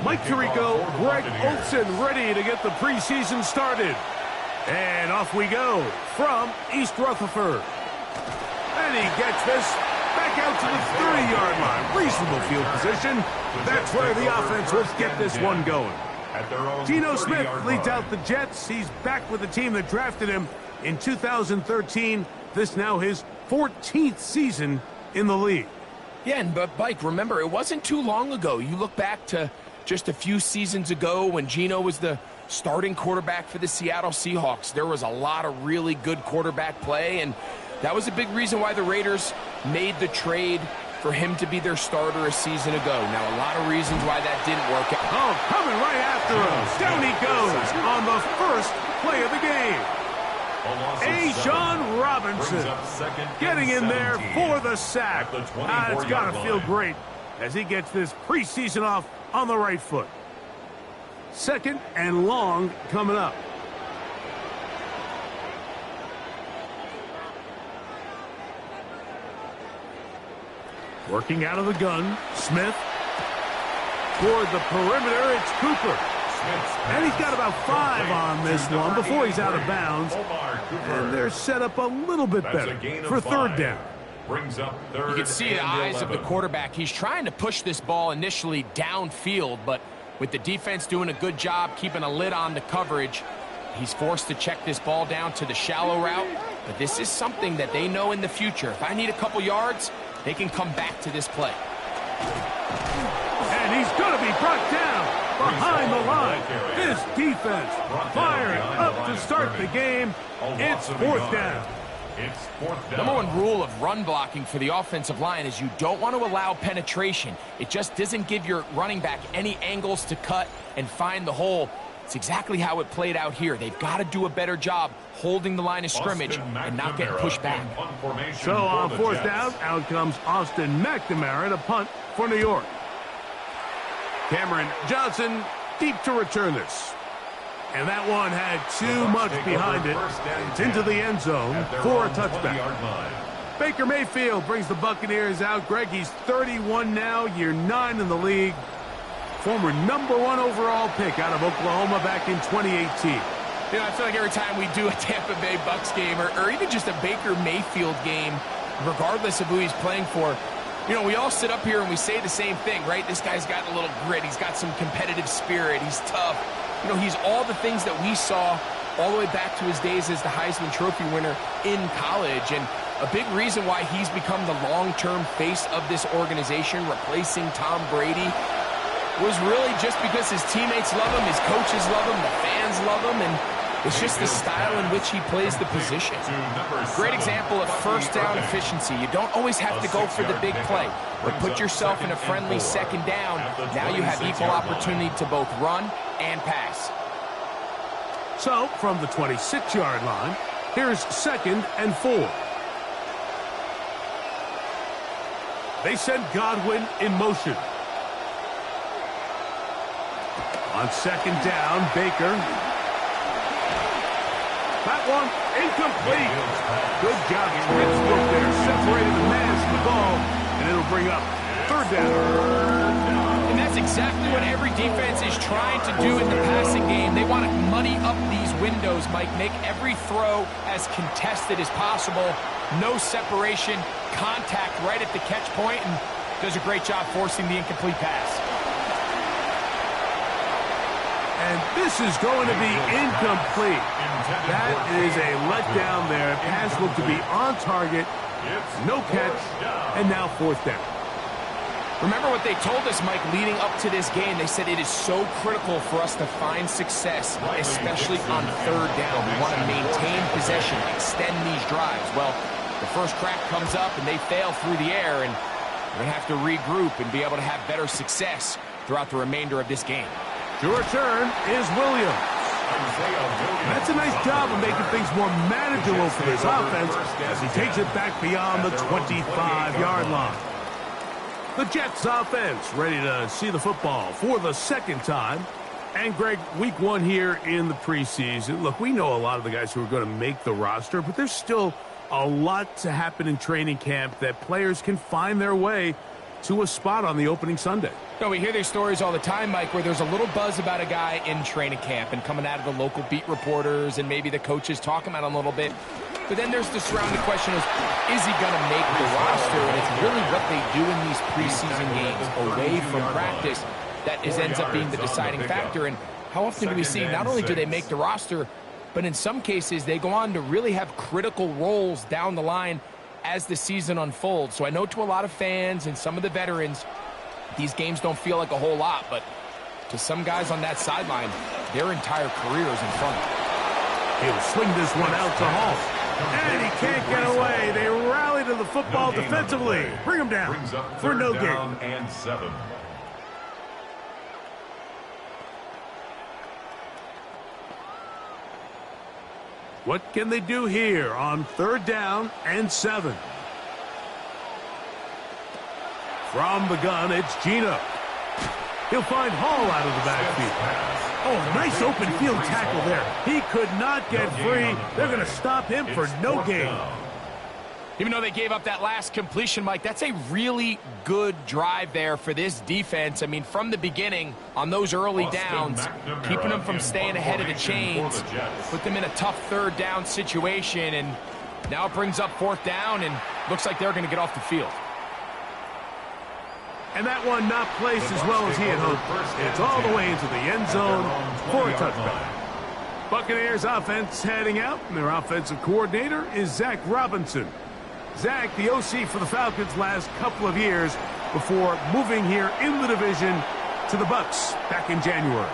Mike Tirico, Greg Olson ready to get the preseason started. And off we go from East Rutherford. And he gets this back out to the 30-yard line. Reasonable field position. That's where the offense will get this one going. Geno Smith leads out the Jets. He's back with the team that drafted him in 2013. This now his 14th season in the league. Yeah, but Mike, remember, it wasn't too long ago. You look back to just a few seasons ago when Geno was the starting quarterback for the Seattle Seahawks. There was a lot of really good quarterback play, and that was a big reason why the Raiders made the trade for him to be their starter a season ago. Now, a lot of reasons why that didn't work out. Oh, coming right after him. Down he goes on the first play of the game. A'Shawn Robinson getting in there for the sack. It's got to feel great as he gets this preseason off on the right foot. Second and long coming up. Working out of the gun, Smith. Toward the perimeter, it's Cooper. And he's got about 5 on this one before he's out of bounds. And they're set up a little bit better for third down. You can see the eyes of the quarterback. He's trying to push this ball initially downfield, but with the defense doing a good job keeping a lid on the coverage, he's forced to check this ball down to the shallow route. But this is something that they know in the future. If I need a couple yards, they can come back to this play. And he's going to be brought down behind the line. This defense firing up to start the game. It's fourth down. Number one rule of run blocking for the offensive line is you don't want to allow penetration. It just doesn't give your running back any angles to cut and find the hole. It's exactly how it played out here. They've got to do a better job holding the line of scrimmage and not getting pushed back. So on fourth down, out comes Austin McNamara to punt for New York. Cameron Johnson deep to return this. And that one had too much behind it. It's into the end zone for a touchback. Baker Mayfield brings the Buccaneers out. Greg, he's 31 now, year 9 in the league. Former number 1 overall pick out of Oklahoma back in 2018. You know, I feel like every time we do a Tampa Bay Bucks game or even just a Baker Mayfield game, regardless of who he's playing for, you know, we all sit up here and we say the same thing, right? This guy's got a little grit. He's got some competitive spirit. He's tough. You know, he's all the things that we saw all the way back to his days as the Heisman Trophy winner in college. And a big reason why he's become the long-term face of this organization, replacing Tom Brady, was really just because his teammates love him, his coaches love him, the fans love him, and it's just the style in which he plays the position. Great example of first down efficiency. You don't always have to go for the big play, but put yourself in a friendly second down. Now you have equal opportunity to both run and pass. So, from the 26-yard line, here's second and 4. They send Godwin in motion. On second down, Baker. That one incomplete. Good job. It's look there. Separated the man from the ball, and it'll bring up third down. And that's exactly what every defense is trying to do in the passing game. They want to muddy up these windows, Mike. Make every throw as contested as possible. No separation, contact right at the catch point, and does a great job forcing the incomplete pass. And this is going to be incomplete. That is a letdown there. Pass looked to be on target. No catch. And now fourth down. Remember what they told us, Mike, leading up to this game. They said it is so critical for us to find success, especially on third down. We want to maintain possession, extend these drives. Well, the first crack comes up and they fail through the air, and we're going to have to regroup and be able to have better success throughout the remainder of this game. To return is Williams. That's a nice job of making things more manageable for this offense as he takes it back beyond the 25-yard line. The Jets offense ready to see the football for the second time. And, Greg, week 1 here in the preseason. Look, we know a lot of the guys who are going to make the roster, but there's still a lot to happen in training camp that players can find their way to a spot on the opening Sunday. No, we hear these stories all the time, Mike, where there's a little buzz about a guy in training camp and coming out of the local beat reporters and maybe the coaches talking about him a little bit. But then there's the surrounding question is he going to make the roster? And it's really what they do in these preseason games away from practice that ends up being the deciding factor. And how often do we see not only do they make the roster, but in some cases they go on to really have critical roles down the line as the season unfolds. So I know to a lot of fans and some of the veterans, these games don't feel like a whole lot, but to some guys on that sideline, their entire career is in front of them. He'll swing this one out to Hall. And he can't get away. They rally to the football defensively. Bring him down for no gain. And 7. What can they do here on 3rd down and 7? From the gun, it's Gino. He'll find Hall out of the backfield. Oh, nice open field tackle there. He could not get free. They're going to stop him for no gain. Even though they gave up that last completion, Mike, that's a really good drive there for this defense. I mean, from the beginning, on those early downs, keeping them from staying ahead of the chains, put them in a tough 3rd down situation, and now it brings up 4th down, and looks like they're going to get off the field. And that one not placed as well as he had hoped. It's all the way into the end zone for a touchdown. Buccaneers offense heading out, and their offensive coordinator is Zach Robinson. Zach, the OC for the Falcons last couple of years before moving here in the division to the Bucs back in January.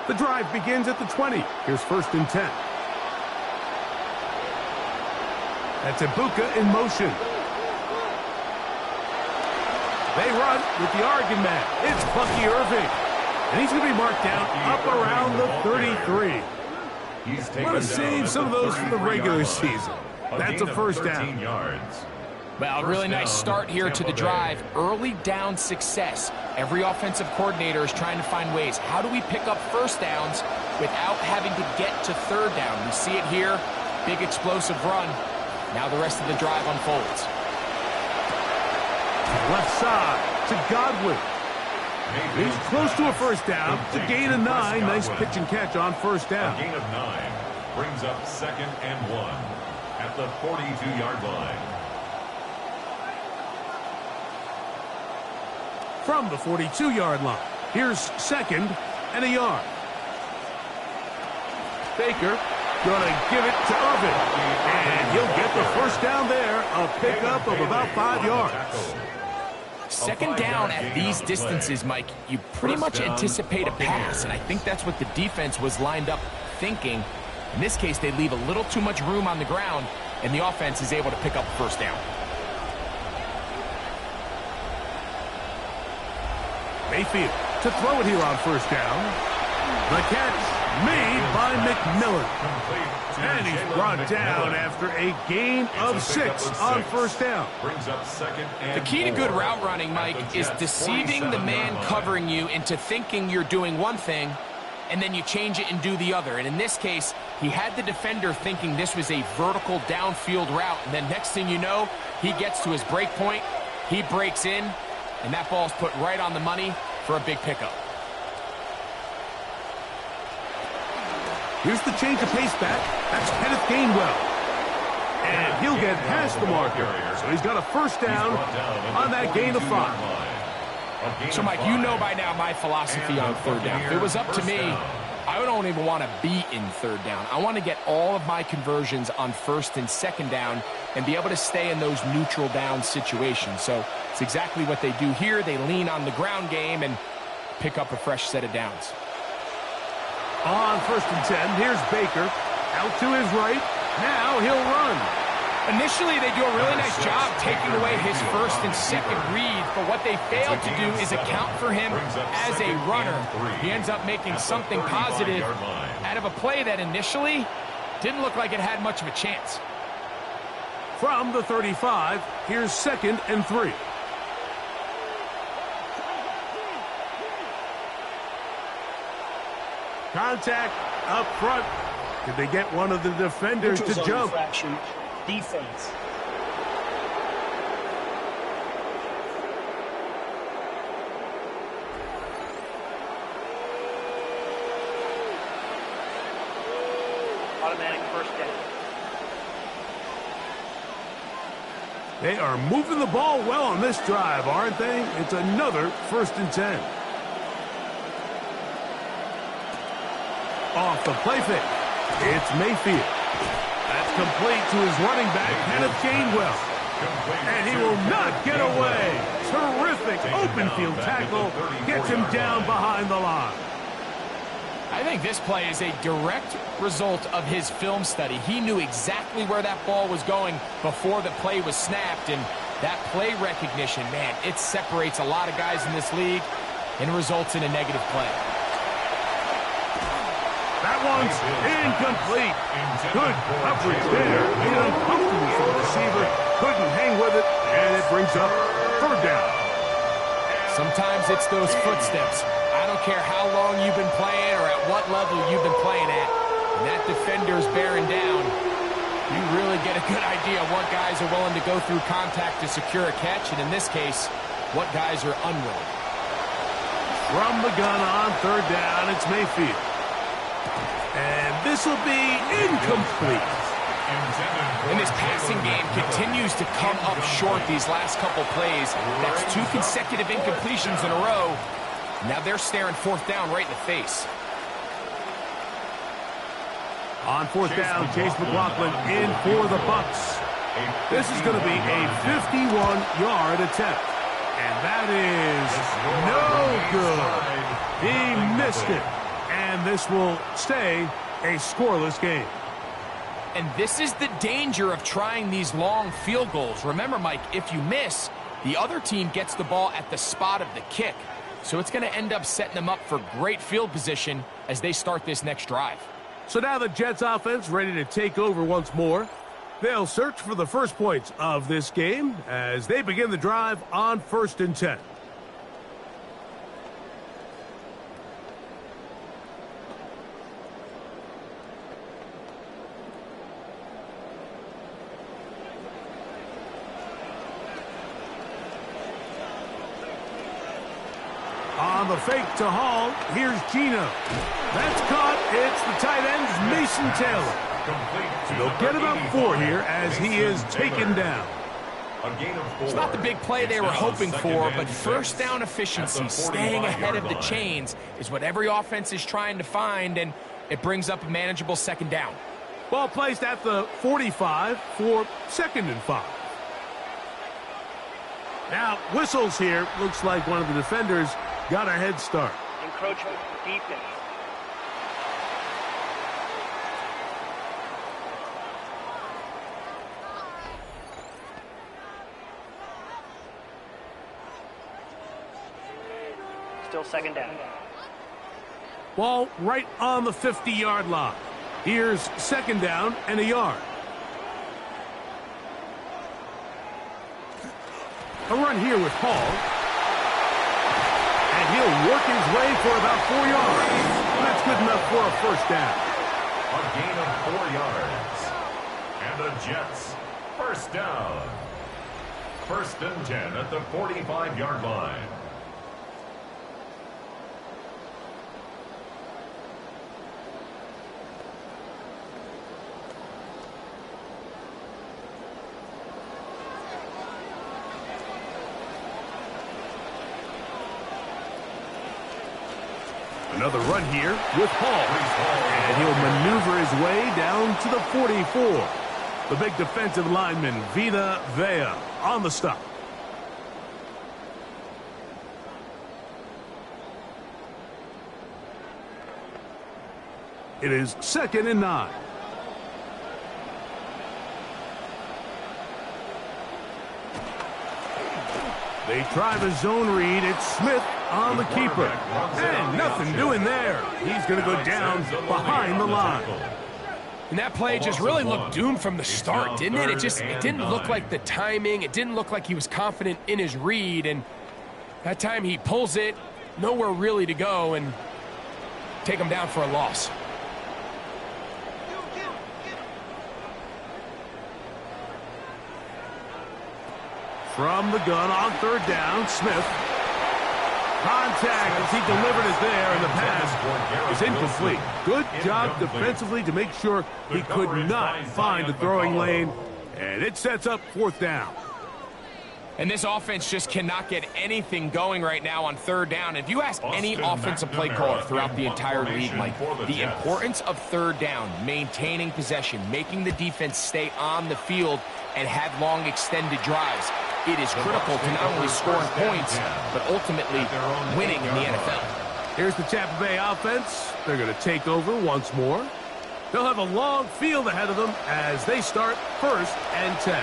The drive begins at the 20. Here's 1st and 10. That's Ibuka in motion. They run with the Oregon man. It's Bucky Irving. And he's going to be marked down up around the 33. Want to save some of those for the regular season. That's a 1st down. Well, a really nice start here to the drive. Early down success. Every offensive coordinator is trying to find ways. How do we pick up 1st downs without having to get to 3rd down? We see it here. Big explosive run. Now the rest of the drive unfolds. Left side to Godwin. He's close to a 1st down. It's a gain of 9. Nice pitch and catch on 1st down. A gain of 9 brings up 2nd and 1 at the 42-yard line. From the 42-yard line, here's 2nd and a yard. Baker going to give it to Irvin. And he'll get the 1st down there. A pickup of about 5 yards. 2nd down at these distances, Mike, you pretty much anticipate a pass, and I think that's what the defense was lined up thinking. In this case, they leave a little too much room on the ground, and the offense is able to pick up 1st down. Mayfield to throw it here on 1st down. The catch made by McMillan. And he's brought down after a gain of 6 on 1st down. Brings up 2nd and The key to 4 good route running, Mike, is deceiving the man covering you into thinking you're doing one thing, and then you change it and do the other. And in this case, he had the defender thinking this was a vertical downfield route, and then next thing you know, he gets to his break point, he breaks in, and that ball's put right on the money for a big pickup. Here's the change of pace back. That's Kenneth Gainwell. And he'll get past the marker. So he's got a 1st down on that gain of 5. So, Mike, you know by now my philosophy on 3rd down. If it was up to me, I don't even want to be in 3rd down. I want to get all of my conversions on 1st and 2nd down and be able to stay in those neutral down situations. So it's exactly what they do here. They lean on the ground game and pick up a fresh set of downs. On 1st and 10, here's Baker. Out to his right. Now he'll run. Initially, they do a really nice job taking away his 1st and 2nd read, but what they failed to do is account for him as a runner. He ends up making something positive out of a play that initially didn't look like it had much of a chance. From the 35, here's 2nd and 3. Contact up front. Did they get one of the defenders to jump? Infraction, defense. Automatic first down. They are moving the ball well on this drive, aren't they? It's another 1st and 10. Off the play fake. It's Mayfield. That's complete to his running back, Kenneth Gainwell. And he will not get away. Terrific open field tackle. Gets him down behind the line. I think this play is a direct result of his film study. He knew exactly where that ball was going before the play was snapped, and that play recognition, man, it separates a lot of guys in this league and results in a negative play. That one's incomplete. Good coverage there. Made it uncomfortable for the receiver. Couldn't hang with it, and it brings up 3rd down. Sometimes it's those footsteps. I don't care how long you've been playing or at what level you've been playing at. When that defender's bearing down, you really get a good idea of what guys are willing to go through contact to secure a catch, and in this case, what guys are unwilling. From the gun on 3rd down, it's Mayfield. And this will be incomplete. And this passing game continues to come up short these last couple plays. That's 2 consecutive incompletions in a row. Now they're staring 4th down right in the face. On 4th down, Chase McLaughlin in for the Bucs. This is going to be a 51-yard attempt. And that is no good. He missed it. And this will stay a scoreless game. And this is the danger of trying these long field goals. Remember, Mike, if you miss, the other team gets the ball at the spot of the kick. So it's going to end up setting them up for great field position as they start this next drive. So now the Jets offense ready to take over once more. They'll search for the first points of this game as they begin the drive on 1st and 10. On the fake to Hall, here's Gino. That's caught. It's the tight end, Mason Taylor. They'll get about 4 here as he is taken down. It's not the big play they were hoping for, but 1st down efficiency, staying ahead of the chains, is what every offense is trying to find, and it brings up a manageable 2nd down. Ball placed at the 45 for 2nd and 5. Now, whistles here. Looks like one of the defenders got a head start. Encroachment defense. Still 2nd down. Ball right on the 50-yard line. Here's 2nd down and a yard. A run here with Hall. And he'll work his way for about 4 yards. That's good enough for a 1st down. A gain of 4 yards. And the Jets, 1st down. 1st and 10 at the 45-yard line. Another run here with Hall. And he'll maneuver his way down to the 44. The big defensive lineman, Vita Vea, on the stop. It is 2nd and 9. They try the zone read. It's Smith on the keeper. And nothing doing there. He's going to go down behind the line. And that play just really looked doomed from the start, didn't it? It didn't look like the timing. It didn't look like he was confident in his read. And that time he pulls it, nowhere really to go, and take them down for a loss. From the gun on third down, Smith. Contact as he delivered it there, and the pass is incomplete. Good job defensively to make sure he could not find a throwing lane, and it sets up fourth down. And this offense just cannot get anything going right now on third down. If you ask any offensive play caller throughout the entire league, Mike, the importance of third down, maintaining possession, making the defense stay on the field, and have long extended drives, it is critical to not only scoring points, but ultimately winning in the NFL. Here's the Tampa Bay offense. They're going to take over once more. They'll have a long field ahead of them as they start 1st and 10.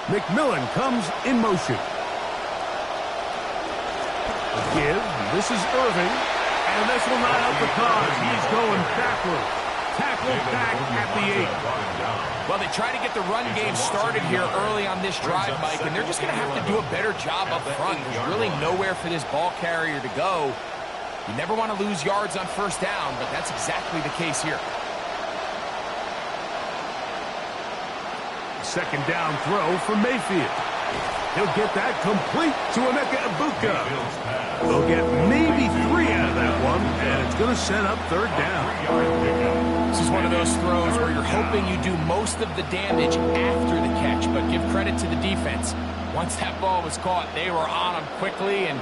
McMillan comes in motion. The give. This is Irving. And this will not help the cause. He's going backwards. Tackled back at the 8. Well, they try to get the run game started here early on this drive, Mike, and they're just going to have to do a better job up front. There's really nowhere for this ball carrier to go. You never want to lose yards on first down, but that's exactly the case here. Second down throw for Mayfield. He'll get that complete to Emeka Ibuka. They'll get maybe 3 out of that one, and it's going to set up third down. This is one of those throws where you're hoping you do most of the damage after the catch, but give credit to the defense. Once that ball was caught, they were on him quickly, and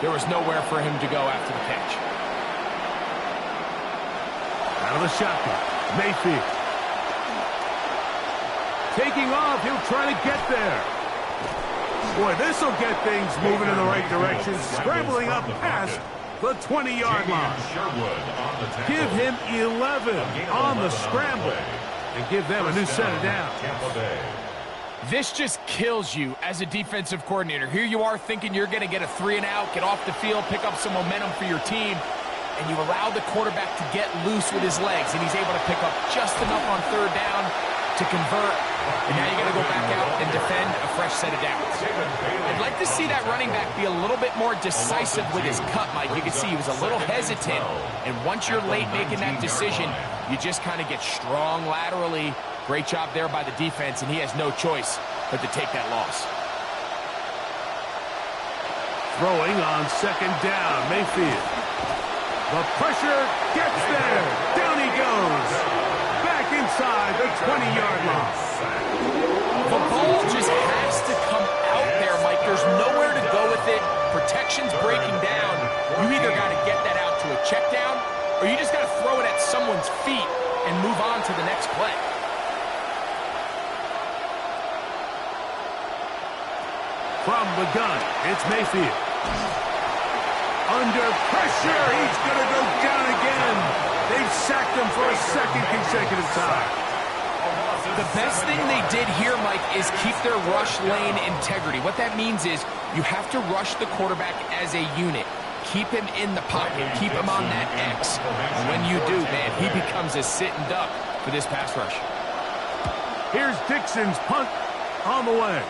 there was nowhere for him to go after the catch. Out of the shotgun, Mayfield. Taking off, he'll try to get there. Boy, this will get things moving in the right direction. Scrambling up past the 20-yard line. Give him 11 on the scramble and give them a new set of downs. This just kills you as a defensive coordinator. Here you are thinking you're going to get a 3-and-out, get off the field, pick up some momentum for your team, and you allow the quarterback to get loose with his legs, and he's able to pick up just enough on third down to convert, and now you got to go back out and defend a fresh set of downs. I'd like to see that running back be a little bit more decisive with his cut, Mike. You can see he was a little hesitant, and once you're late making that decision, you just kind of get strong laterally. Great job there by the defense, and he has no choice but to take that loss. Throwing on second down, Mayfield. The pressure gets there. Down he goes. Inside the 20-yard line. The ball just has to come out there, Mike. There's nowhere to go with it. Protection's breaking down. You either got to get that out to a check down, or you just got to throw it at someone's feet and move on to the next play. From the gun, it's Mayfield. Under pressure, he's going to go down again. They've sacked him for a second consecutive time. The best thing they did here, Mike, is keep their rush lane integrity. What that means is you have to rush the quarterback as a unit. Keep him in the pocket. Keep him on that X. And when you do, man, he becomes a sitting duck for this pass rush. Here's Dixon's punt on the way.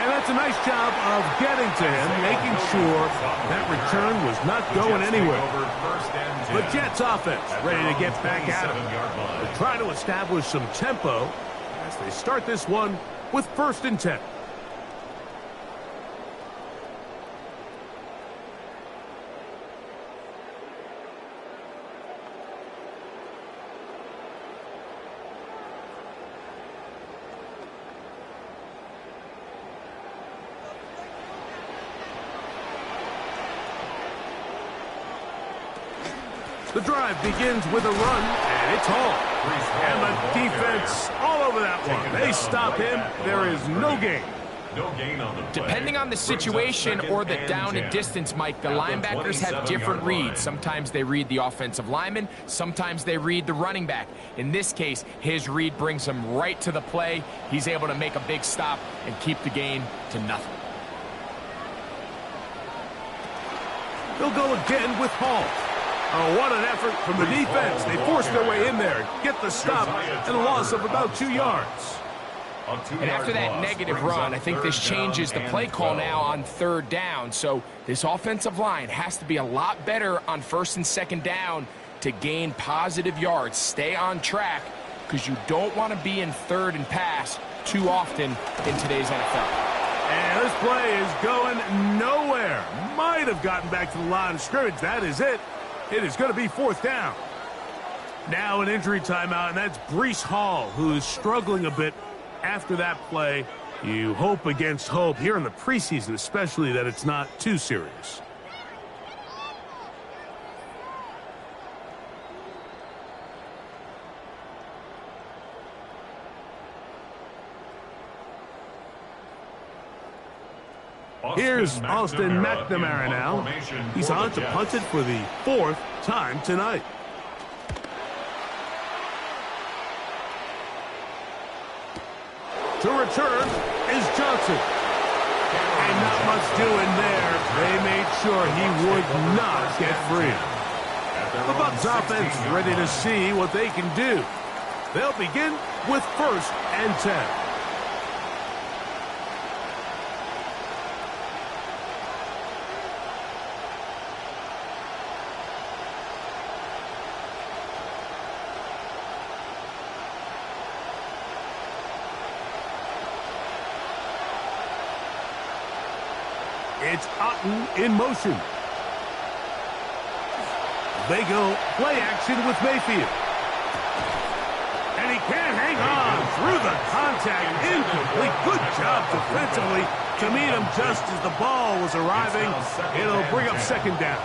And that's a nice job of getting to him, making sure that return was not going anywhere. The Jets offense ready to get back at him. They're trying to establish some tempo as they start this one with 1st and 10. The drive begins with a run, and it's home. And the defense all over that one. They stop him. There is no gain. No gain on the play. Depending on the situation or the down and distance, Mike, the linebackers have different reads. Sometimes they read the offensive lineman. Sometimes they read the running back. In this case, his read brings him right to the play. He's able to make a big stop and keep the gain to nothing. They'll go again with Hall. Oh, what an effort from the defense. They forced their way in there, get the stop, and a loss of about 2 yards. And after that negative run, I think this changes the play call now on third down. So this offensive line has to be a lot better on first and second down to gain positive yards. Stay on track because you don't want to be in third and pass too often in today's NFL. And this play is going nowhere. Might have gotten back to the line of scrimmage. That is it. It is going to be fourth down. Now an injury timeout, and that's Breece Hall, who is struggling a bit after that play. You hope against hope here in the preseason, especially, that it's not too serious. Here's Austin McNamara now. He's on to punt it for the 4th time tonight. To return is Johnson. And not much doing there. They made sure he would not get free. The Bucs offense ready to see what they can do. They'll begin with 1st and 10. It's Otten in motion. They go play action with Mayfield. And he can't hang on through the contact. Incomplete. Good job defensively to meet him just as the ball was arriving. It'll bring up second down.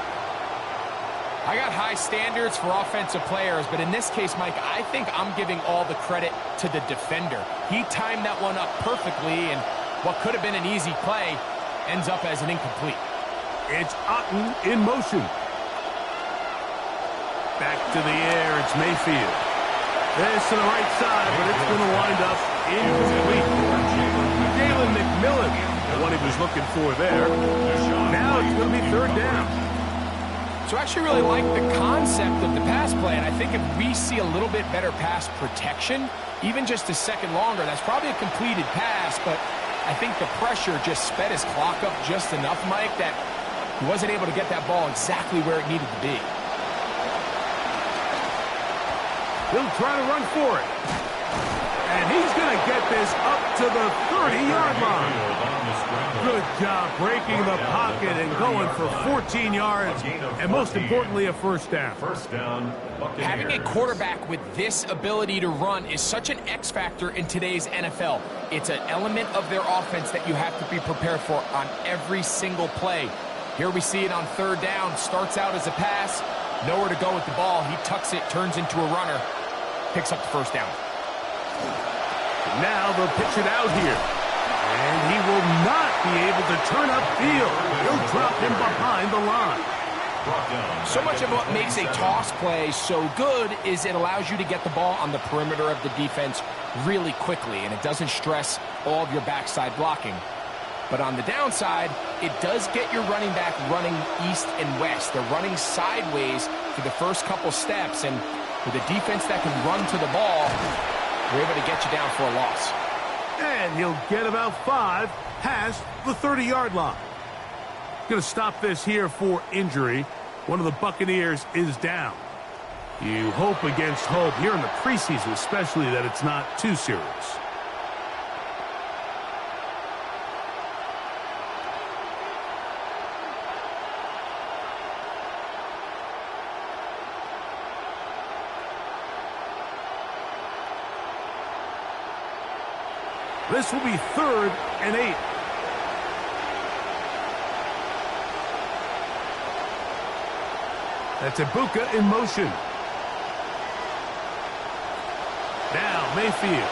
I got high standards for offensive players, but in this case, Mike, I think I'm giving all the credit to the defender. He timed that one up perfectly, and what could have been an easy play ends up as an incomplete. It's Otten in motion. Back to the air, it's Mayfield. This to the right side, but it's going to wind up incomplete. Jalen McMillan, the one he was looking for there. Now it's going to be third down. So I actually really like the concept of the pass play, and I think if we see a little bit better pass protection, even just a second longer, that's probably a completed pass, but I think the pressure just sped his clock up just enough, Mike, that he wasn't able to get that ball exactly where it needed to be. He'll try to run for it. And he's going to get this up to the 30-yard line. Good job breaking the pocket and going for 14 yards, and most importantly, a first down. First down, Buccaneers. Having a quarterback with this ability to run is such an X factor in today's NFL. It's an element of their offense that you have to be prepared for on every single play. Here we see it on third down. Starts out as a pass. Nowhere to go with the ball. He tucks it, turns into a runner. Picks up the first down. Now they'll pitch it out here. And he will not be able to turn upfield. He'll drop him behind the line. So much of what makes a toss play so good is it allows you to get the ball on the perimeter of the defense really quickly, and it doesn't stress all of your backside blocking. But on the downside, it does get your running back running east and west. They're running sideways for the first couple steps, and with a defense that can run to the ball, they're able to get you down for a loss. And he'll get about 5 past the 30-yard line. Going to stop this here for injury. One of the Buccaneers is down. You hope against hope here in the preseason, especially, that it's not too serious. This will be 3rd and 8. That's Ibuka in motion. Now Mayfield.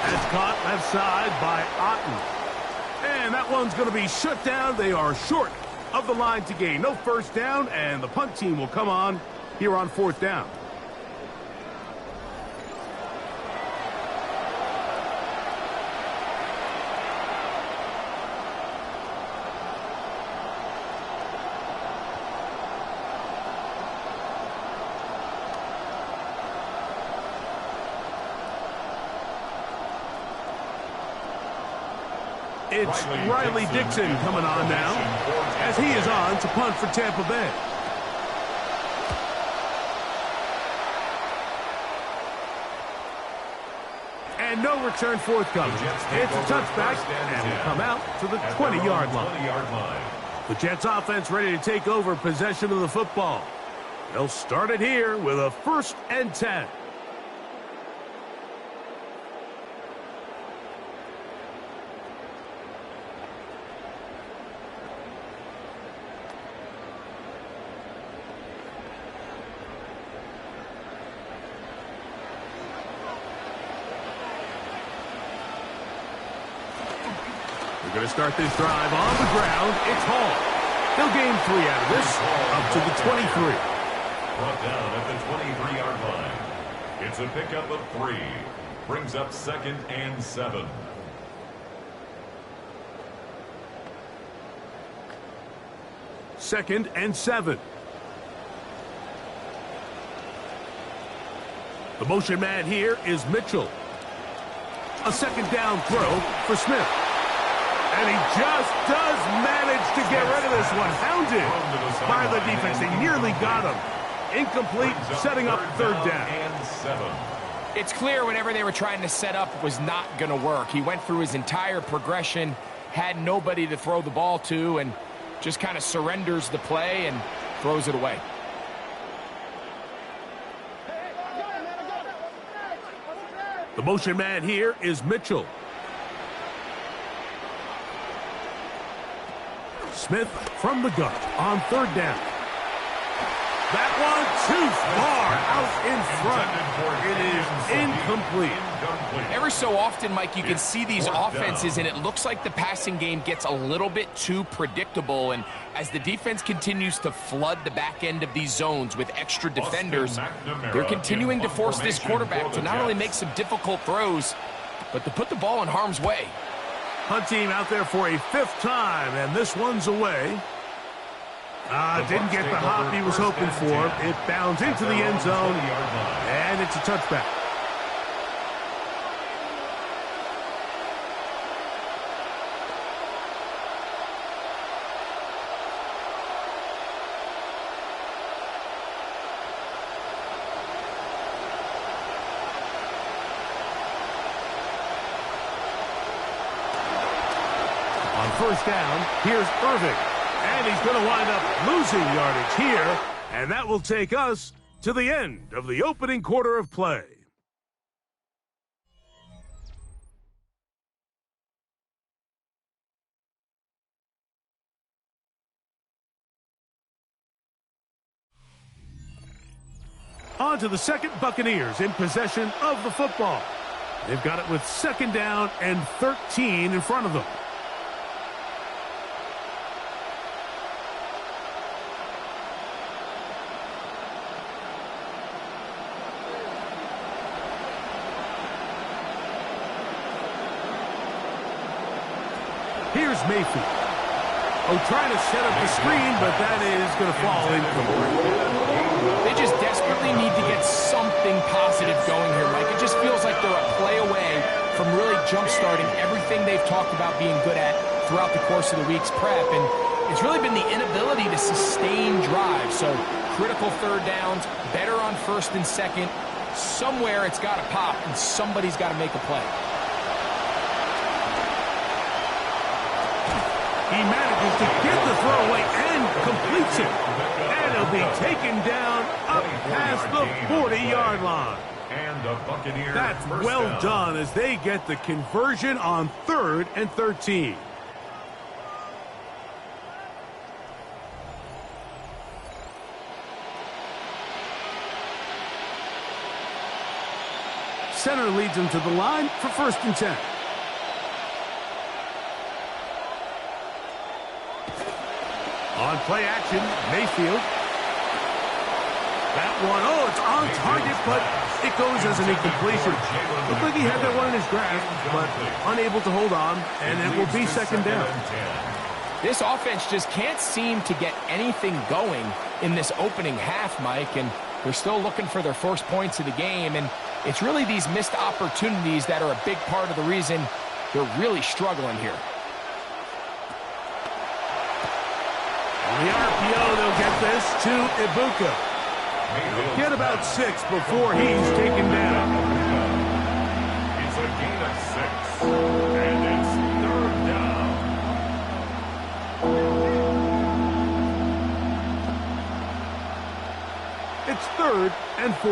That's caught left side by Otten. And that one's going to be shut down. They are short of the line to gain. No first down, and the punt team will come on here on 4th down. It's Riley Dixon coming on now as he is on to punt for Tampa Bay. And no return forthcoming. It's a touchback and will come out to the 20-yard line. The Jets offense ready to take over possession of the football. They'll start it here with a 1st and 10. We're going to start this drive on the ground. It's Hall. They'll gain 3 out of this, up to the 23. Brought down at the 23-yard line. It's a pickup of 3. Brings up 2nd and 7. Second and 7. The motion man here is Mitchell. A 2nd down throw for Smith. And he just does manage to get rid of this one. Hounded by the defense. They nearly got him. Incomplete, setting up 3rd down. And 7. It's clear whatever they were trying to set up was not going to work. He went through his entire progression, had nobody to throw the ball to, and just kind of surrenders the play and throws it away. The motion man here is Mitchell. Smith from the gun on 3rd down. That one too far out in front. It is incomplete. Every so often, Mike, you can see these offenses, and it looks like the passing game gets a little bit too predictable. And as the defense continues to flood the back end of these zones with extra defenders, they're continuing to force this quarterback to not only make some difficult throws, but to put the ball in harm's way. Hunt team out there for a 5th time, and this one's away. Didn't get the hop he was hoping for. It bounds into the end zone, and it's a touchback. On 1st down, here's Irving. And he's going to wind up losing yardage here. And that will take us to the end of the opening quarter of play. On to the 2nd Buccaneers in possession of the football. They've got it with 2nd down and 13 in front of them. Here's Mayfield. Trying to set up the screen, but that is going to fall incomplete. They just desperately need to get something positive going here, Mike. It just feels like they're a play away from really jump-starting everything they've talked about being good at throughout the course of the week's prep. And it's really been the inability to sustain drives. So critical 3rd downs, better on 1st and 2nd. Somewhere it's got to pop, and somebody's got to make a play. He manages to get the throw away and completes it. And he'll be taken down up past the 40-yard line. And a Buccaneer That's well done as they get the conversion on 3rd and 13. center leads him to the line for 1st and 10. On play action, Mayfield. That one, oh, it's on target, but it goes as an incompletion. Looked like he had that one in his grasp, but unable to hold on, and it will be 2nd down. This offense just can't seem to get anything going in this opening half, Mike, and they're still looking for their first points of the game, and it's really these missed opportunities that are a big part of the reason they're really struggling here. On the RPO, they'll get this to Ibuka. Get about 6 before he's taken down. It's a gain of 6, and it's 3rd down. It's 3rd and 4.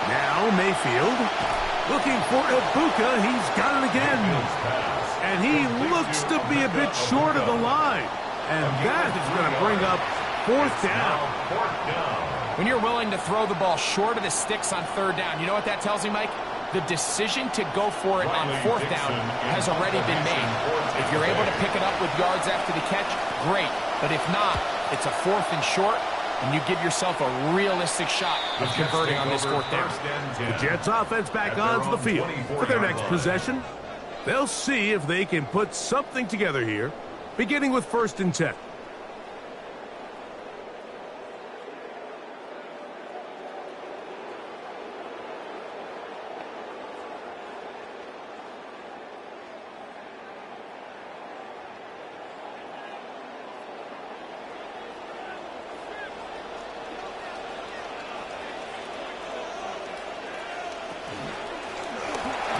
Now Mayfield looking for Ibuka. He's got it again. And he looks to be a bit short of the line. And that is going to bring up 4th down. When you're willing to throw the ball short of the sticks on 3rd down, you know what that tells me, Mike? The decision to go for it on 4th down has already been made. If you're able to pick it up with yards after the catch, great. But if not, it's a 4th and short, and you give yourself a realistic shot of converting on this 4th down. The Jets offense back onto the field for their next possession. They'll see if they can put something together here, beginning with 1st and 10.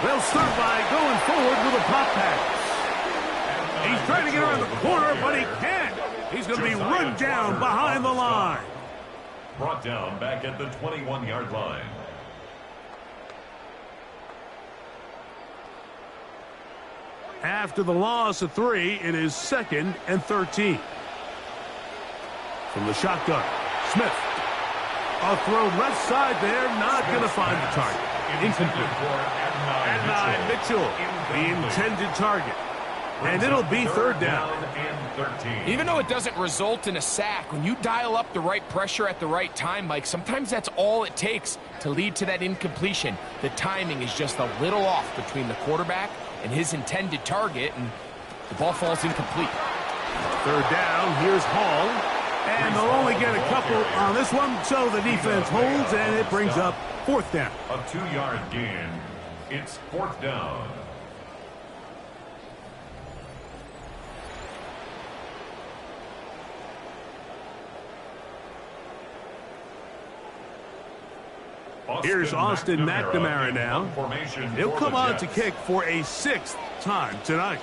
They'll start by going forward with a pop pass. He's trying to get around the corner, but he can't. He's going to be run down behind the line. Brought down back at the 21-yard line. After the loss of 3, it is 2nd and 13. From the shotgun, Smith. A throw left side there, not going to find the target. Incomplete. At 9, Mitchell, the intended target. And it'll be 3rd down. Even though it doesn't result in a sack, when you dial up the right pressure at the right time, Mike, sometimes that's all it takes to lead to that incompletion. The timing is just a little off between the quarterback and his intended target, and the ball falls incomplete. 3rd down, here's Hall. And they'll only get a couple on this one, so the defense holds, and it brings up 4th down. A 2-yard gain. It's 4th down. Here's Austin McNamara now. He'll come on to kick for a 6th time tonight.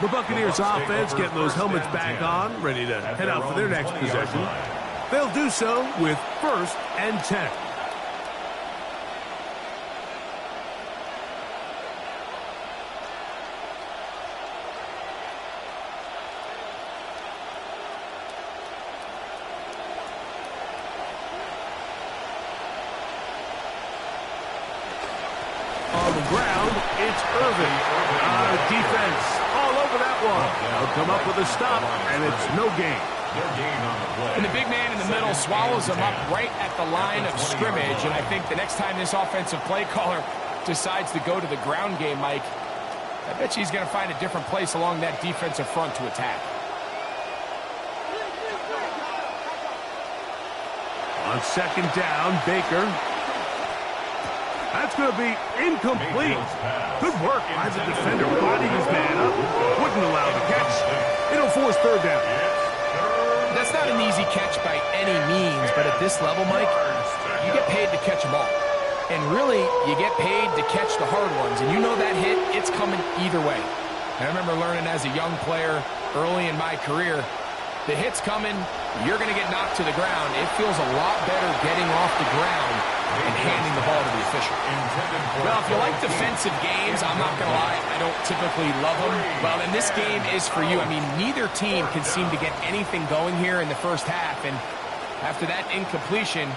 The Buccaneers offense getting those helmets back on, ready to head out for their next possession. They'll do so with 1st and 10. On the ground, it's Irvin. Defense all over that one. They'll come up with a stop, and it's no gain. And the big man in the middle swallows him up right at the line of scrimmage, and I think the next time this offensive play caller decides to go to the ground game, Mike, I bet you he's going to find a different place along that defensive front to attack. On 2nd down, Baker. That's going to be incomplete. Good work by the defender, bodying his man up. Wouldn't allow the catch. It'll force 3rd down. That's not an easy catch by any means, but at this level, Mike, you get paid to catch them all. And really, you get paid to catch the hard ones. And you know that hit, it's coming either way. And I remember learning as a young player early in my career, the hit's coming, you're going to get knocked to the ground. It feels a lot better getting off the ground and handing the ball to the official. Well, if you like defensive games, I'm not going to lie, I don't typically love them. Well, then this game is for you. I mean, neither team can seem to get anything going here in the first half, and after that incompletion,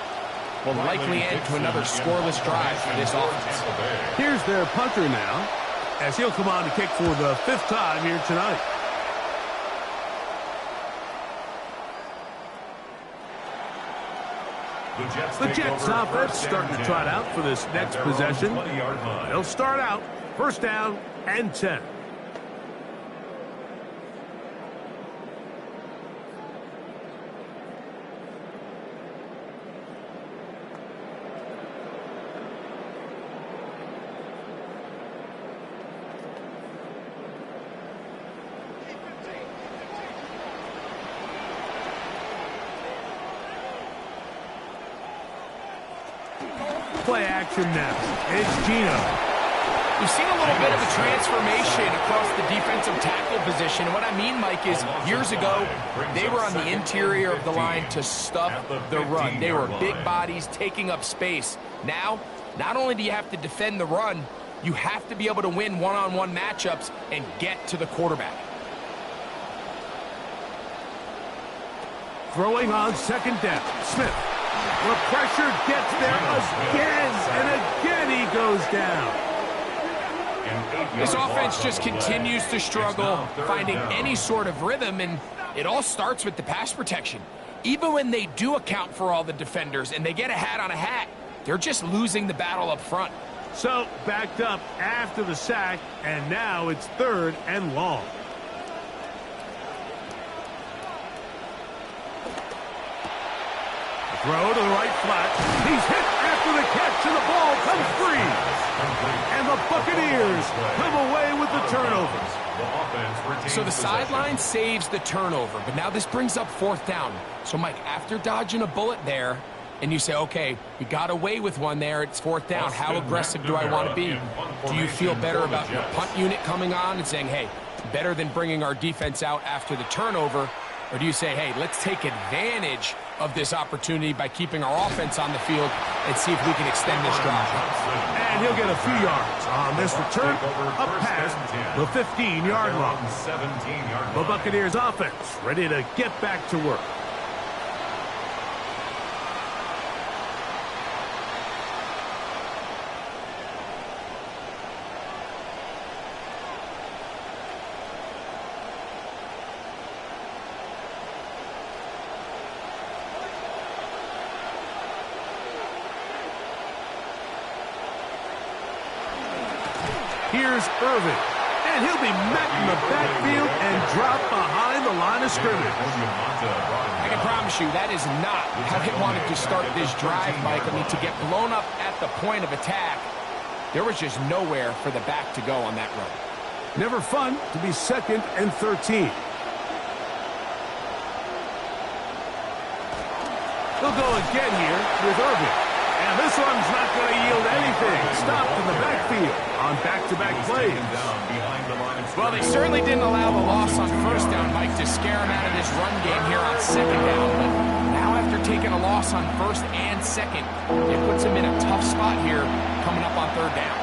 will likely end to another scoreless drive for this offense. Here's their punter now, as he'll come on to kick for the 5th time here tonight. The Jets offense starting to trot out for this next possession. They'll start out 1st down and 10. Play action now. It's Gino. We've seen a little bit of a transformation across the defensive tackle position. And what I mean, Mike, is years ago, they were on the interior of the line to stuff the run. They were big bodies taking up space. Now, not only do you have to defend the run, you have to be able to win one-on-one matchups and get to the quarterback. Throwing on 2nd down. Smith. The pressure gets there again, and again he goes down. This offense just continues to struggle finding any sort of rhythm, and it all starts with the pass protection. Even when they do account for all the defenders and they get a hat on a hat, they're just losing the battle up front. So, backed up after the sack, and now it's 3rd and long. Throw to the right flat. He's hit after the catch, and the ball comes free. And the Buccaneers come away with the turnover. So the sideline saves the turnover, but now this brings up 4th down. So, Mike, after dodging a bullet there, and you say, okay, we got away with one there, it's 4th down. How aggressive do I want to be? Do you feel better about your punt unit coming on and saying, hey, better than bringing our defense out after the turnover? Or do you say, hey, let's take advantage of this opportunity by keeping our offense on the field and see if we can extend this drive? And he'll get a few yards on this return up past the 15-yard line. The Buccaneers offense ready to get back to work. Here's Irvin, and he'll be met in the backfield and dropped behind the line of scrimmage. I can promise you that is not how they wanted to start this drive, Mike. I mean, to get blown up at the point of attack, there was just nowhere for the back to go on that run. Never fun to be 2nd and 13. They'll go again here with Irvin. And this one's not going to yield anything. Stopped in the backfield on back-to-back plays. Well, they certainly didn't allow the loss on 1st down, Mike, to scare him out of this run game here on 2nd down. But now after taking a loss on 1st and 2nd, it puts him in a tough spot here coming up on 3rd down.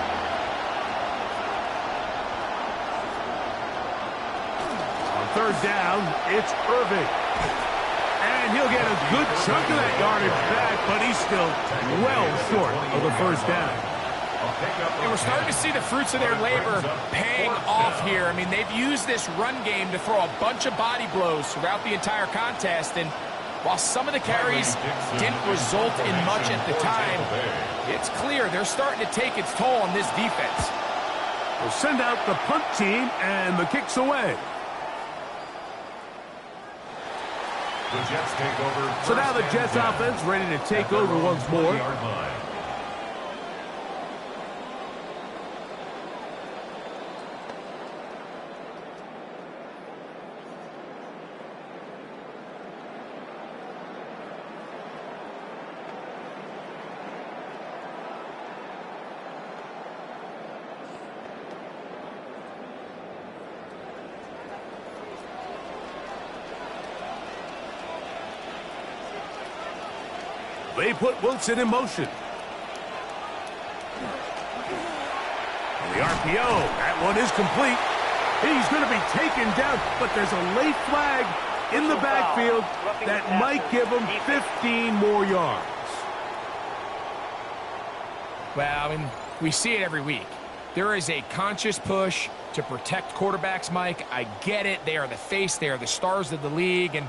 On 3rd down, it's Irvin. And he'll get a good chunk of that yardage back, but he's still well short of the 1st down. And we're starting to see the fruits of their labor paying off here. I mean, they've used this run game to throw a bunch of body blows throughout the entire contest. And while some of the carries didn't result in much at the time, it's clear they're starting to take its toll on this defense. We'll send out the punt team, and the kick's away. So now the Jets offense ready to take over once more. They put Wilson in motion. The RPO, that one is complete. He's going to be taken down, but there's a late flag in the backfield that might give him 15 more yards. Well, I mean, we see it every week. There is a conscious push to protect quarterbacks, Mike. I get it. They are the face. They are the stars of the league, and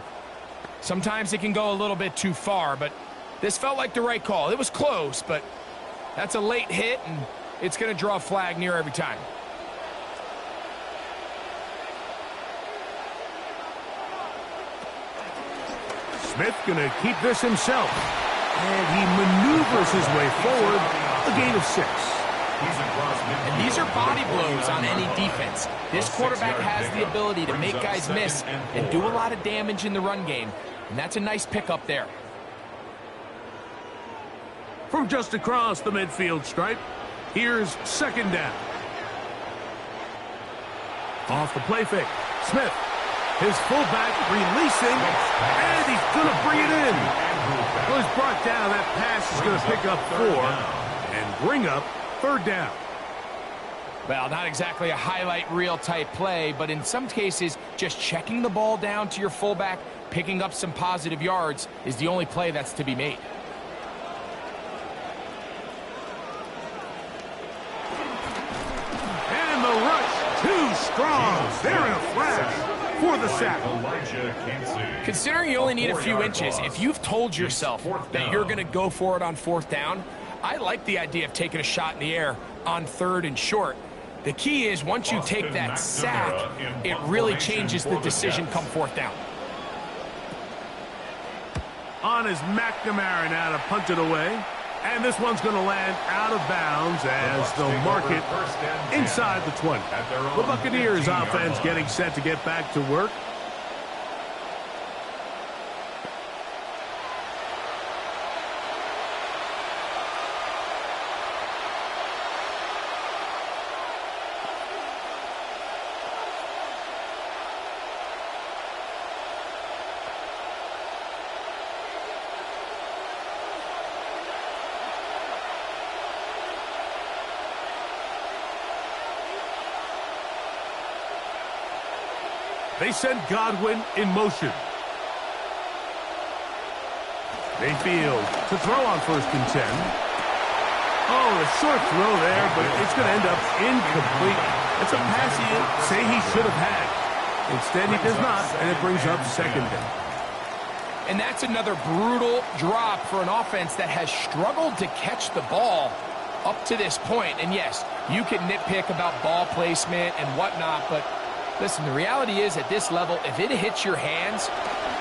sometimes it can go a little bit too far, but this felt like the right call. It was close, but that's a late hit, and it's going to draw a flag near every time. Smith going to keep this himself, and he maneuvers his way forward, a gain of 6. And these are body blows on any defense. This quarterback has the ability to make guys miss and do a lot of damage in the run game, and that's a nice pickup there. From just across the midfield stripe, here's second down. Off the play fake, Smith. His fullback releasing, and he's going to bring it in. Well, he's brought down. That pass is going to pick up 4 and bring up third down. Well, not exactly a highlight reel type play, but in some cases, just checking the ball down to your fullback, picking up some positive yards is the only play that's to be made. And the rush, too strong. They're in a flash for the sack. Considering you only need a few inches, if you've told yourself that you're going to go for it on fourth down, I like the idea of taking a shot in the air on third and short. The key is once you take that sack, it really changes the decision come fourth down. On his McNamara now to punt it away. And this one's going to land out of bounds as they'll mark it inside the 20. The Buccaneers offense getting set to get back to work. They send Godwin in motion. Mayfield to throw on first and 10. Oh, a short throw there, but it's going to end up incomplete. It's a pass he say he should have had. Instead, he does not, and it brings up second down. And that's another brutal drop for an offense that has struggled to catch the ball up to this point. And yes, you can nitpick about ball placement and whatnot, but listen, the reality is at this level, if it hits your hands,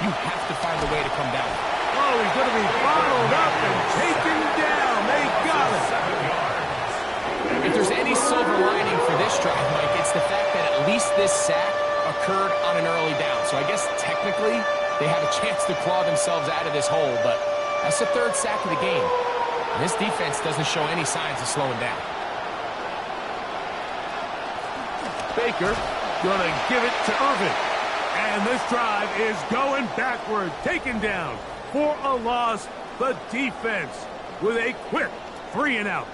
you have to find a way to come down. Oh, he's going to be bottled up and taken down. They got it. If there's any silver lining for this drive, Mike, it's the fact that at least this sack occurred on an early down. So I guess technically they have a chance to claw themselves out of this hole, but that's the third sack of the game. And this defense doesn't show any signs of slowing down. Baker going to give it to Irvin. And this drive is going backward. Taken down for a loss. The defense with a quick 3 and out.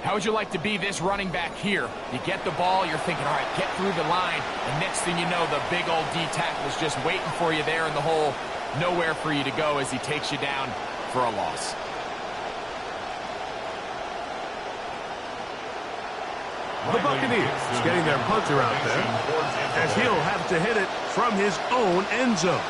How would you like to be this running back here? You get the ball, you're thinking, all right, get through the line. And next thing you know, the big old D tackle's just waiting for you there in the hole. Nowhere for you to go as he takes you down for a loss. The Buccaneers getting their punter out there as he'll have to hit it from his own end zone.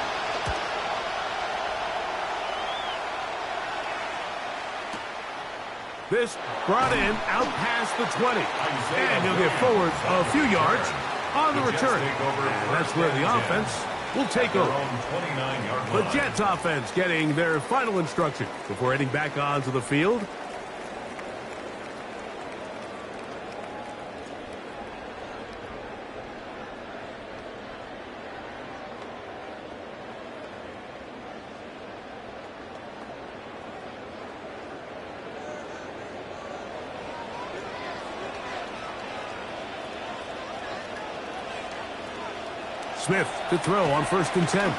This brought in out past the 20. And he'll get forward a few yards on the return. And that's where the offense will take over. The Jets offense getting their final instruction before heading back onto the field. Smith to throw on first and 10.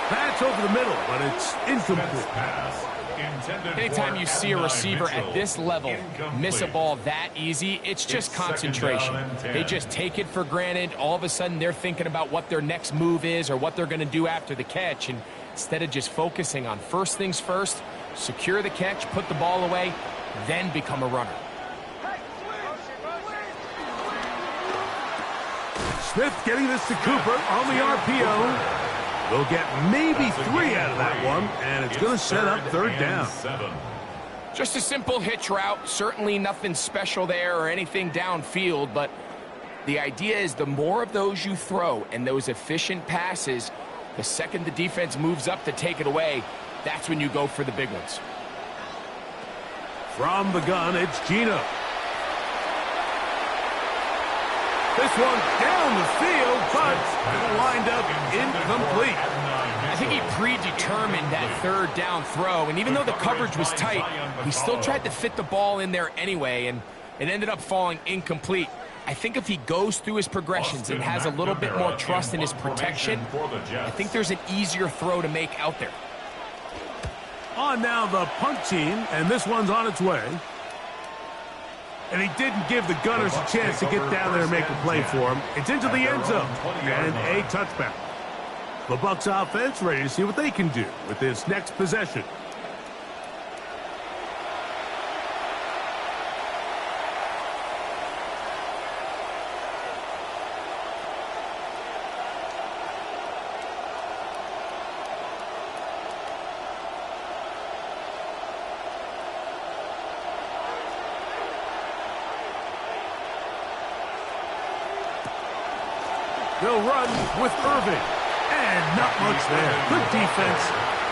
That's over the middle, but it's incomplete. Anytime you see a receiver at this level miss a ball that easy, it's just concentration. They just take it for granted. All of a sudden, they're thinking about what their next move is or what they're going to do after the catch. And instead of just focusing on first things first, secure the catch, put the ball away, then become a runner. Smith getting this to Cooper on the RPO. They'll get maybe 3 out of that one, and it's going to set up third down. Just a simple hitch route. Certainly nothing special there or anything downfield, but the idea is the more of those you throw and those efficient passes, the second the defense moves up to take it away, that's when you go for the big ones. From the gun, it's Gino. This one down the field, but it'll wind up incomplete. I think he predetermined that third down throw, and even though the coverage was tight, he still tried to fit the ball in there anyway, and it ended up falling incomplete. I think if he goes through his progressions and has a little bit more trust in his protection, I think there's an easier throw to make out there. On now the punt team, and this one's on its way. And he didn't give the Gunners a chance to get down there and make a play for him. It's into the end zone and a touchback. The Bucs offense ready to see what they can do with this next possession. They'll run with Irving. And not much there. Good defense.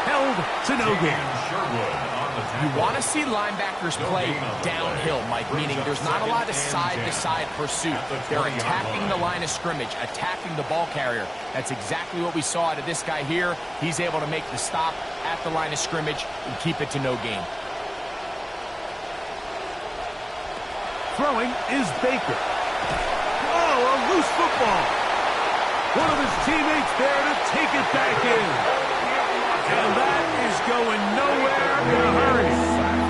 Held to no gain. You want to see linebackers play downhill, Mike, meaning there's not a lot of side-to-side pursuit. They're attacking the line of scrimmage, attacking the ball carrier. That's exactly what we saw out of this guy here. He's able to make the stop at the line of scrimmage and keep it to no gain. Throwing is Baker. Oh, a loose football. One of his teammates there to take it back in. And that is going nowhere in a hurry.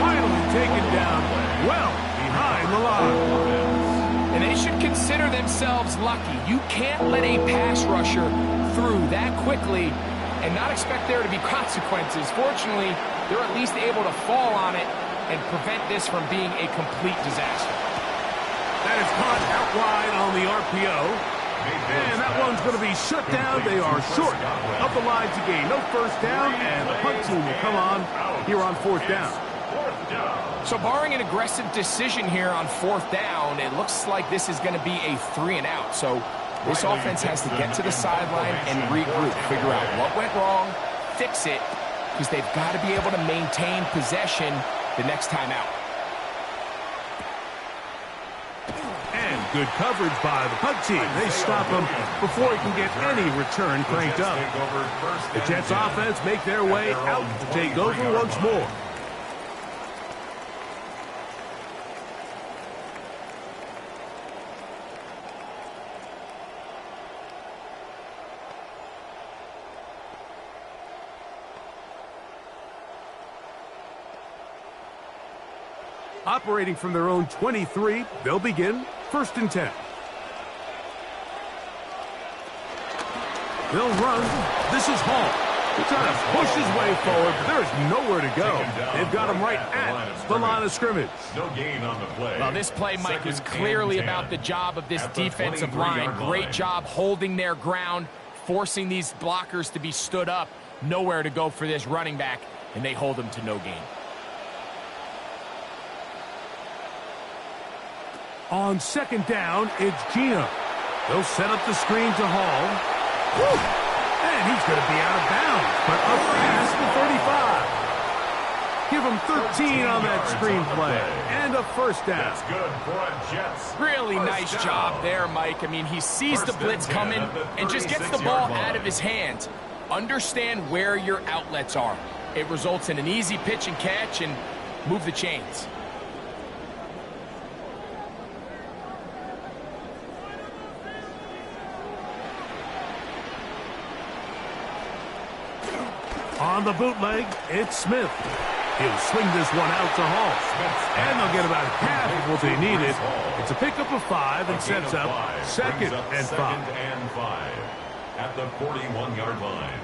Finally taken down well behind the line. And they should consider themselves lucky. You can't let a pass rusher through that quickly and not expect there to be consequences. Fortunately, they're at least able to fall on it and prevent this from being a complete disaster. That is caught out wide on the RPO. And that one's going to be shut down. They are short of the line to gain no first down, and the punt team will come on here on fourth down. So barring an aggressive decision here on fourth down, it looks like this is going to be a 3-and-out. So this offense has to get to the sideline and regroup, figure out what went wrong, fix it, because they've got to be able to maintain possession the next time out. Good coverage by the punt team. They stop him before he can get any return cranked up. The Jets offense make their way out to take over once more. Operating from their own 23, they'll begin 1st and 10. They'll run. This is Hall. He's trying to push his way forward, but there's nowhere to go. They've got him right at the line of scrimmage. No gain on the play. Well, this play, Mike, was clearly about the job of this defensive line. Great job holding their ground, forcing these blockers to be stood up. Nowhere to go for this running back, and they hold him to no gain. On 2nd down, it's Gino. They'll set up the screen to Hall. Woo! And he's going to be out of bounds, but up past the 35. Give him 13 on that screen play, and a first down. That's good for a Jets. Really nice job there, Mike. I mean, he sees the blitz coming and just gets the ball out of his hands. Understand where your outlets are. It results in an easy pitch and catch and move the chains. On the bootleg, it's Smith. He'll swing this one out to Hall. And they'll get about half of what they needed. It's a pickup of 5 and sets up second and 5. At the 41-yard line.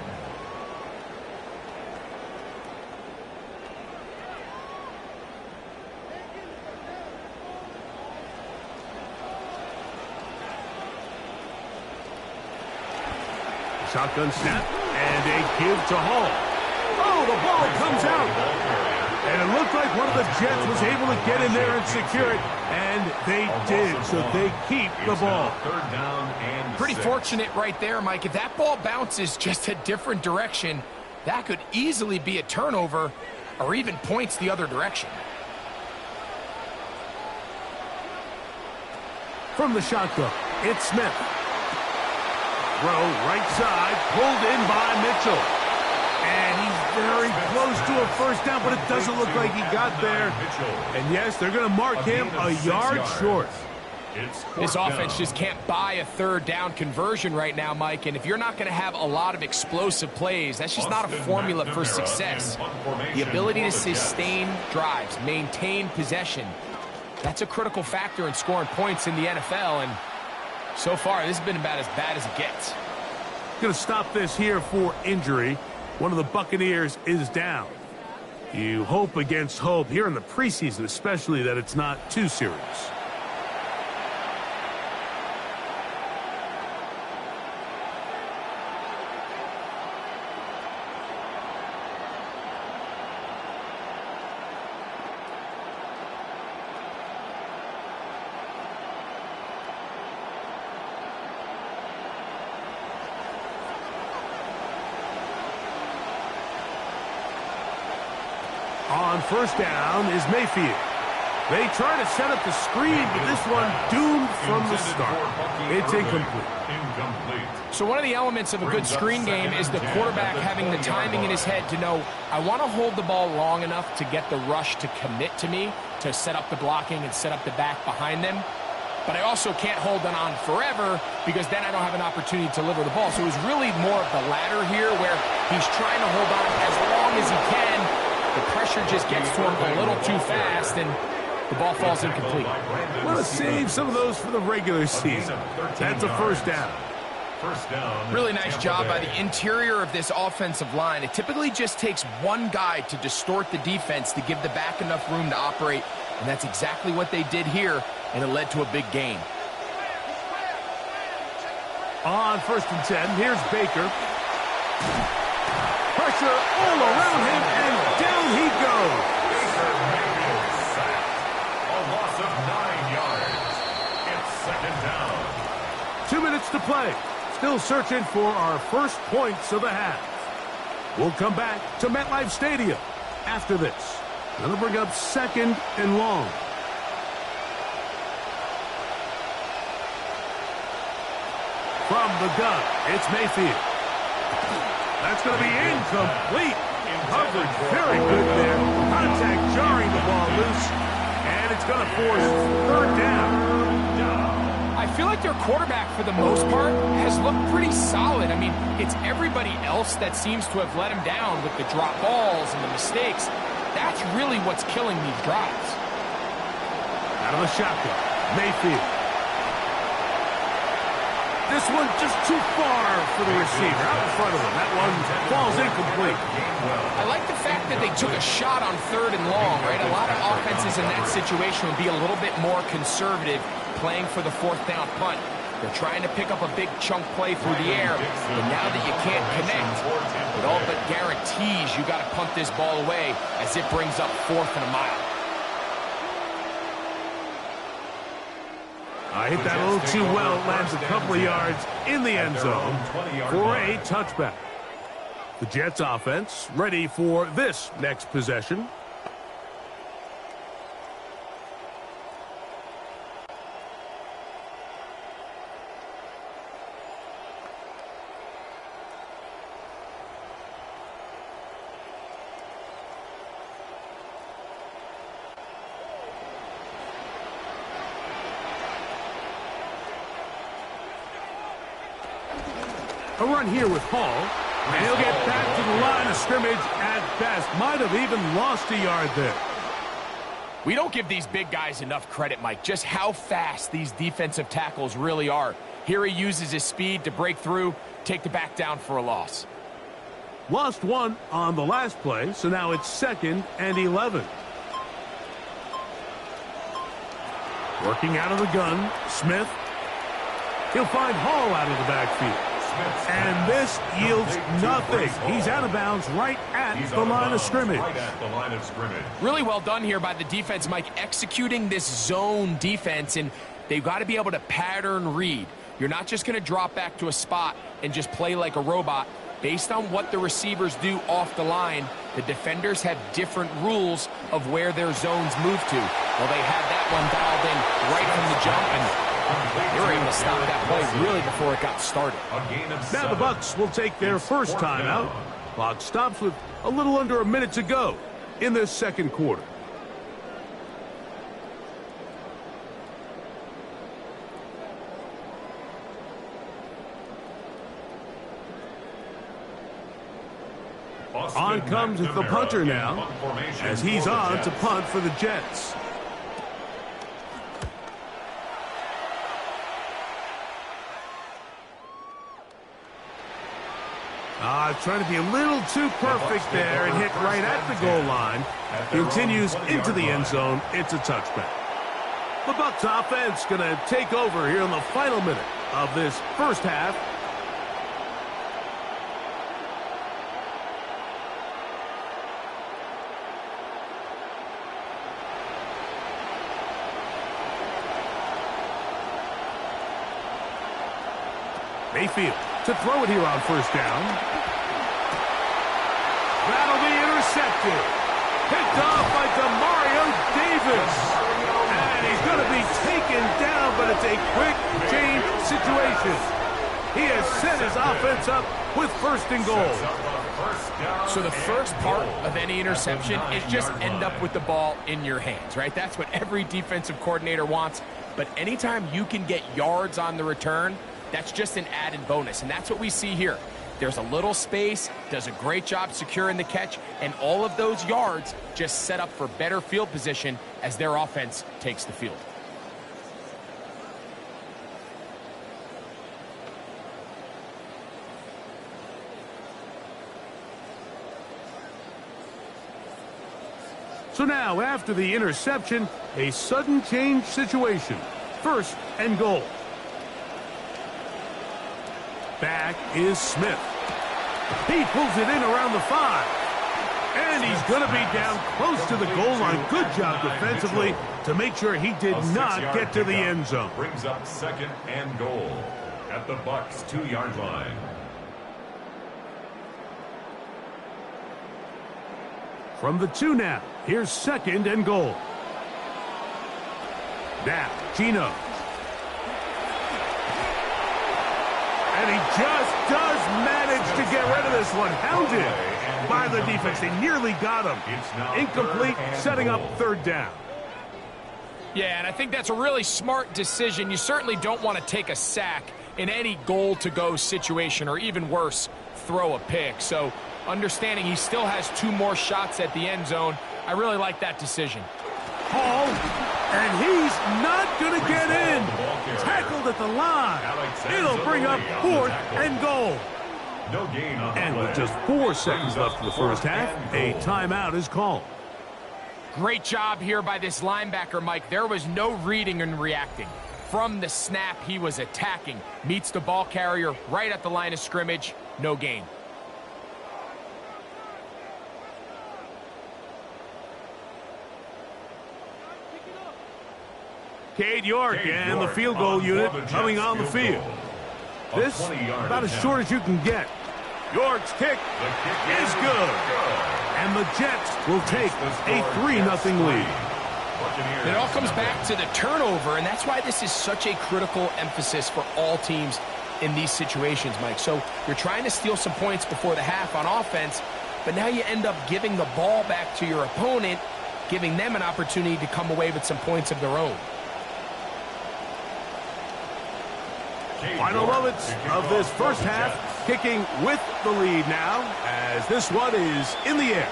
Shotgun snap, and a give to Hall. Oh, the ball comes out. And it looked like one of the Jets was able to get in there and secure it, and they did, so they keep the ball. Third down and Pretty 6. fortunate right there, Mike. If that ball bounces just a different direction, that could easily be a turnover or even points the other direction. From the shotgun, it's Smith. Throw right side, pulled in by Mitchell. And he's very close to a first down, but it doesn't look like he got there. And yes, they're going to mark him a yard short. This offense just can't buy a third down conversion right now, Mike. And if you're not going to have a lot of explosive plays, that's just not a formula for success. The ability to sustain drives, maintain possession, that's a critical factor in scoring points in the NFL. And so far, this has been about as bad as it gets. Going to stop this here for injury. One of the Buccaneers is down. You hope against hope here in the preseason, especially that it's not too serious. On first down is Mayfield. They try to set up the screen, but this one doomed from the start. It's incomplete. So one of the elements of a good screen game is the quarterback having the timing in his head to know, I want to hold the ball long enough to get the rush to commit to me, to set up the blocking and set up the back behind them. But I also can't hold it on forever because then I don't have an opportunity to deliver the ball. So it was really more of the latter here where he's trying to hold on as long as he can. The pressure just gets to him a little too fast, and the ball falls incomplete. Want to save some of those for the regular season. That's a first down. Really nice job by the interior of this offensive line. It typically just takes one guy to distort the defense to give the back enough room to operate, and that's exactly what they did here, and it led to a big gain. On first and 10, here's Baker. Pressure all around him, and down he goes. Baker Mayfield sacked. A loss of 9 yards. It's second down. 2 minutes to play. Still searching for our first points of the half. We'll come back to MetLife Stadium after this. That'll bring up second and long. From the gun, it's Mayfield. That's going to be incomplete. Coverage very good there. Contact jarring the ball loose. And it's going to force third down. I feel like their quarterback, for the most part, has looked pretty solid. I mean, it's everybody else that seems to have let him down with the drop balls and the mistakes. That's really what's killing these drives. Out of the shotgun, Mayfield. This one just too far for the receiver. Out in front of him. That one falls incomplete. I like the fact that they took a shot on third and long, right? A lot of offenses in that situation would be a little bit more conservative, playing for the fourth down punt. They're trying to pick up a big chunk play through the air, but now that you can't connect, it all but guarantees you got to punt this ball away as it brings up fourth and a mile. I hit that a little too well. Lands a couple of yards in the end zone for a touchback. The Jets offense ready for this next possession. A run here with Hall. And he'll get back to the line of scrimmage at best. Might have even lost a yard there. We don't give these big guys enough credit, Mike, just how fast these defensive tackles really are. Here he uses his speed to break through, take the back down for a loss. Lost one on the last play, so now it's 2nd and 11. Working out of the gun, Smith. He'll find Hall out of the backfield. And this yields nothing. He's out of bounds right at the line of scrimmage. Really well done here by the defense, Mike, executing this zone defense, and they've got to be able to pattern read. You're not just going to drop back to a spot and just play like a robot. Based on what the receivers do off the line, the defenders have different rules of where their zones move to. Well, they had that one dialed in right from the jump, and they were able to stop that play really before it got started. Now the Bucs will take their first timeout. Clock stops with a little under a minute to go in this second quarter. On comes the punter now, as he's on to punt for the Jets. Trying to be a little too perfect there and hit right at the goal line. Continues into the end zone. It's a touchback. The Bucs offense going to take over here in the final minute of this first half. Mayfield to throw it here on first down. That'll be intercepted. Picked off by Demario Davis. And he's going to be taken down, but it's a quick change situation. He has set his offense up with 1st and goal. So the first part of any interception is just end up with the ball in your hands, right? That's what every defensive coordinator wants. But anytime you can get yards on the return, that's just an added bonus, and that's what we see here. There's a little space, does a great job securing the catch, and all of those yards just set up for better field position as their offense takes the field. So now, after the interception, a sudden change situation. 1st and goal. Back is Smith. He pulls it in around the 5. And he's going to be down close to the goal line. Good job defensively to make sure he did not get to the end zone. Brings up 2nd and goal at the Bucs 2-yard line. From the 2 now, here's 2nd and goal. Now, Gino. And he just does manage to get rid of this one. Hounded by the defense. They nearly got him. Incomplete, setting up 3rd down. Yeah, and I think that's a really smart decision. You certainly don't want to take a sack in any goal-to-go situation, or even worse, throw a pick. So understanding he still has 2 more shots at the end zone, I really like that decision. Hall, and he's not going to get in. Tackled at the line. It'll bring up 4th and goal. And with just 4 seconds left in the first half, a timeout is called. Great job here by this linebacker, Mike. There was no reading and reacting. From the snap, he was attacking. Meets the ball carrier right at the line of scrimmage. No gain. Cade York and the field goal unit coming on the field. This about as short as you can get. York's kick is good. And the Jets will take a 3-0 lead. It all comes back to the turnover, and that's why this is such a critical emphasis for all teams in these situations, Mike. So you're trying to steal some points before the half on offense, but now you end up giving the ball back to your opponent, giving them an opportunity to come away with some points of their own. Final moments of this first half. kicking with the lead now, as this one is in the air.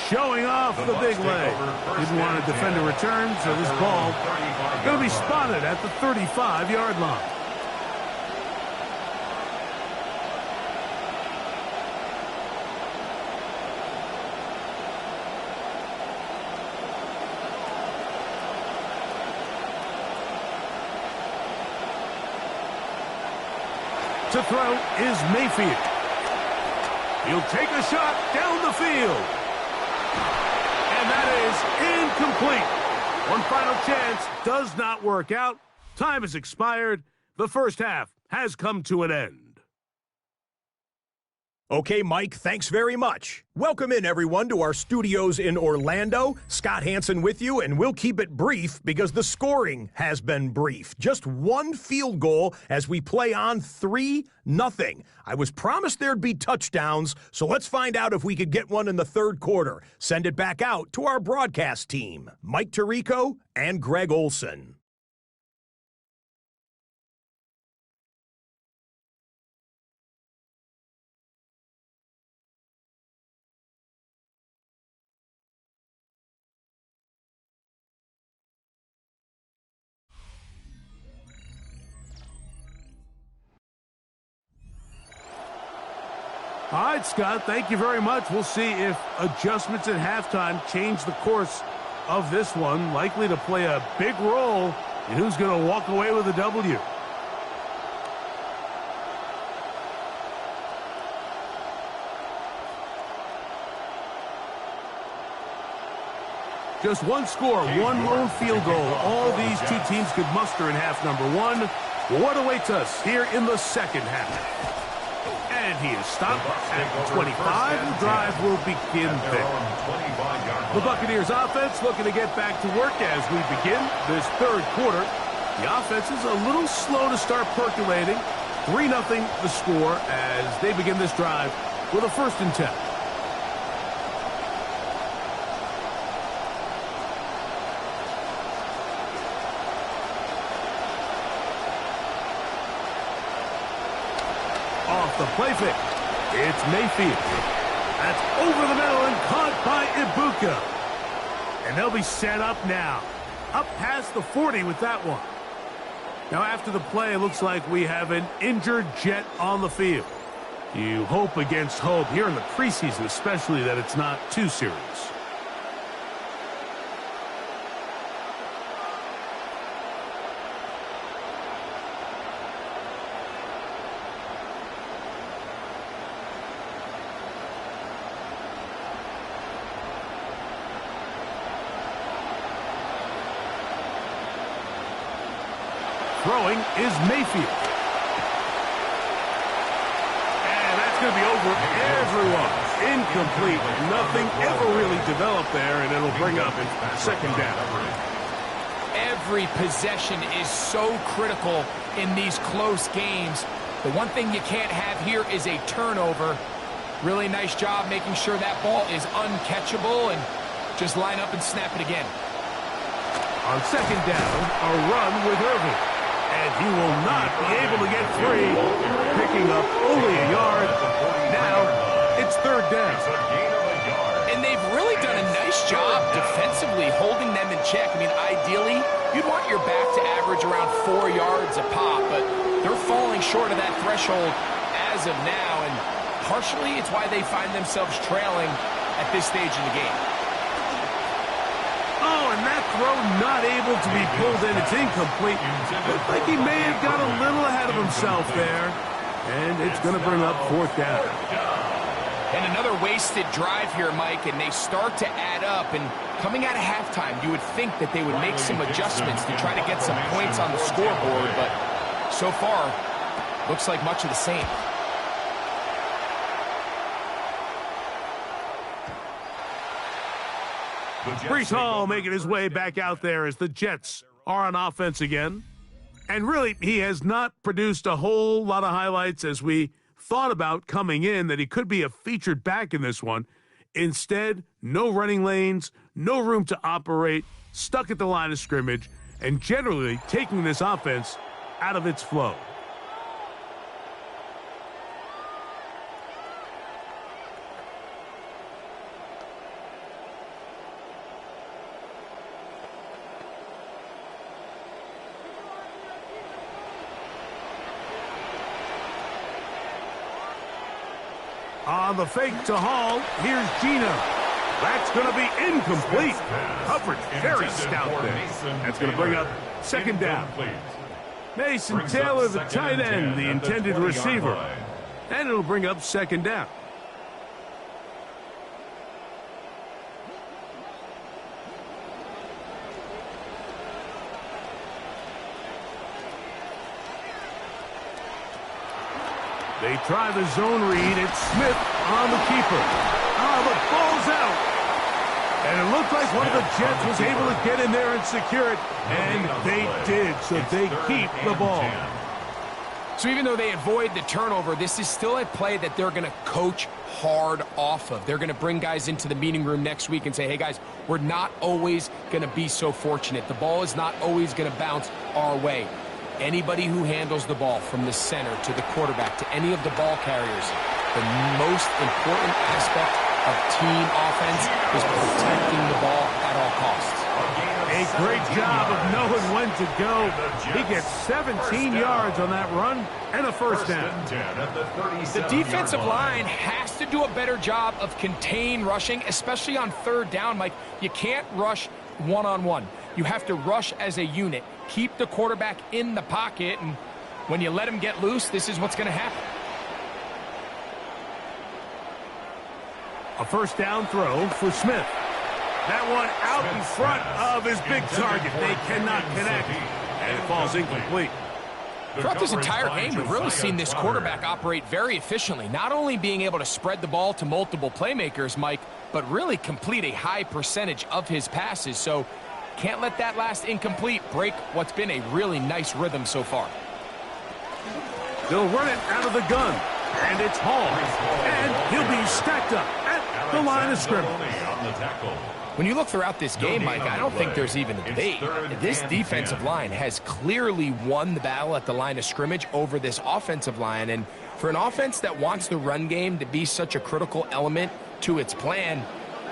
Showing off the big leg. Didn't want to defend a return, so this ball going to be spotted at the 35-yard line. To throw is Mayfield. He'll take a shot down the field. And that is incomplete. One final chance does not work out. Time has expired. The first half has come to an end. Okay, Mike, thanks very much. Welcome in, everyone, to our studios in Orlando. Scott Hansen with you, and we'll keep it brief because the scoring has been brief. Just one field goal as we play on 3-0. I was promised there'd be touchdowns, so let's find out if we could get one in the third quarter. Send it back out to our broadcast team, Mike Tirico and Greg Olson. All right, Scott, thank you very much. We'll see if adjustments at halftime change the course of this one. Likely to play a big role in who's going to walk away with a W. Just one score, one lone field goal. All these two teams could muster in half number one. What awaits us here in the second half? And he is stopped at 25. The drive will begin there. The Buccaneers offense looking to get back to work as we begin this third quarter. The offense is a little slow to start percolating. 3-0 the score as they begin this drive with a 1st and 10. Off the play fake. It's Mayfield. That's over the middle and caught by Ibuka. And they'll be set up now. Up past the 40 with that one. Now after the play, it looks like we have an injured Jet on the field. You hope against hope here in the preseason, especially that it's not too serious. Throwing is Mayfield. And that's going to be over everyone. Incomplete. Nothing ever really developed there, and it'll bring up second down. Every possession is so critical in these close games. The one thing you can't have here is a turnover. Really nice job making sure that ball is uncatchable, and just line up and snap it again. On second down, a run with Irving. And he will not be able to get free, picking up only a yard. Now, it's third down. And they've really done a nice job defensively holding them in check. I mean, ideally, you'd want your back to average around 4 yards a pop, but they're falling short of that threshold as of now, and partially it's why they find themselves trailing at this stage in the game. Oh, and that throw not able to be pulled in. It's incomplete. Looked like he may have got a little ahead of himself there. And it's going to bring up 4th down. And another wasted drive here, Mike, and they start to add up. And coming out of halftime, you would think that they would make some adjustments to try to get some points on the scoreboard. But so far, looks like much of the same. Breece Hall making his way back out there as the Jets are on offense again. And really, he has not produced a whole lot of highlights as we thought about coming in, that he could be a featured back in this one. Instead, no running lanes, no room to operate, stuck at the line of scrimmage, and generally taking this offense out of its flow. On the fake to Hall, here's Gino. That's going to be incomplete. Coverage very stout there. That's going to bring up second down. Mason Taylor, the tight end, the intended receiver. And it'll bring up second down. They try the zone read. It's Smith on the keeper. The ball's out. And it looked like one of the Jets was able to get in there and secure it. And they did, so they keep the ball. So even though they avoid the turnover, this is still a play that they're going to coach hard off of. They're going to bring guys into the meeting room next week and say, hey, guys, we're not always going to be so fortunate. The ball is not always going to bounce our way. Anybody who handles the ball from the center to the quarterback to any of the ball carriers, the most important aspect of team offense is protecting the ball at all costs. A great job of knowing when to go. He gets 17 yards on that run and a first down. The defensive line has to do a better job of contain rushing, especially on third down. Mike, you can't rush one-on-one. You have to rush as a unit. Keep the quarterback in the pocket, and when you let him get loose, this is what's going to happen. A first down throw for Smith. That one out in front of his big target. They cannot connect, and it falls incomplete. Throughout this entire game, we've really seen this quarterback operate very efficiently, not only being able to spread the ball to multiple playmakers, Mike, but really complete a high percentage of his passes. So can't let that last incomplete break what's been a really nice rhythm so far. They'll run it out of the gun, and it's Hall, and he'll be stacked up at the line of scrimmage. When you look throughout this game, Mike, I don't think there's even a debate. This defensive line has clearly won the battle at the line of scrimmage over this offensive line, and for an offense that wants the run game to be such a critical element to its plan,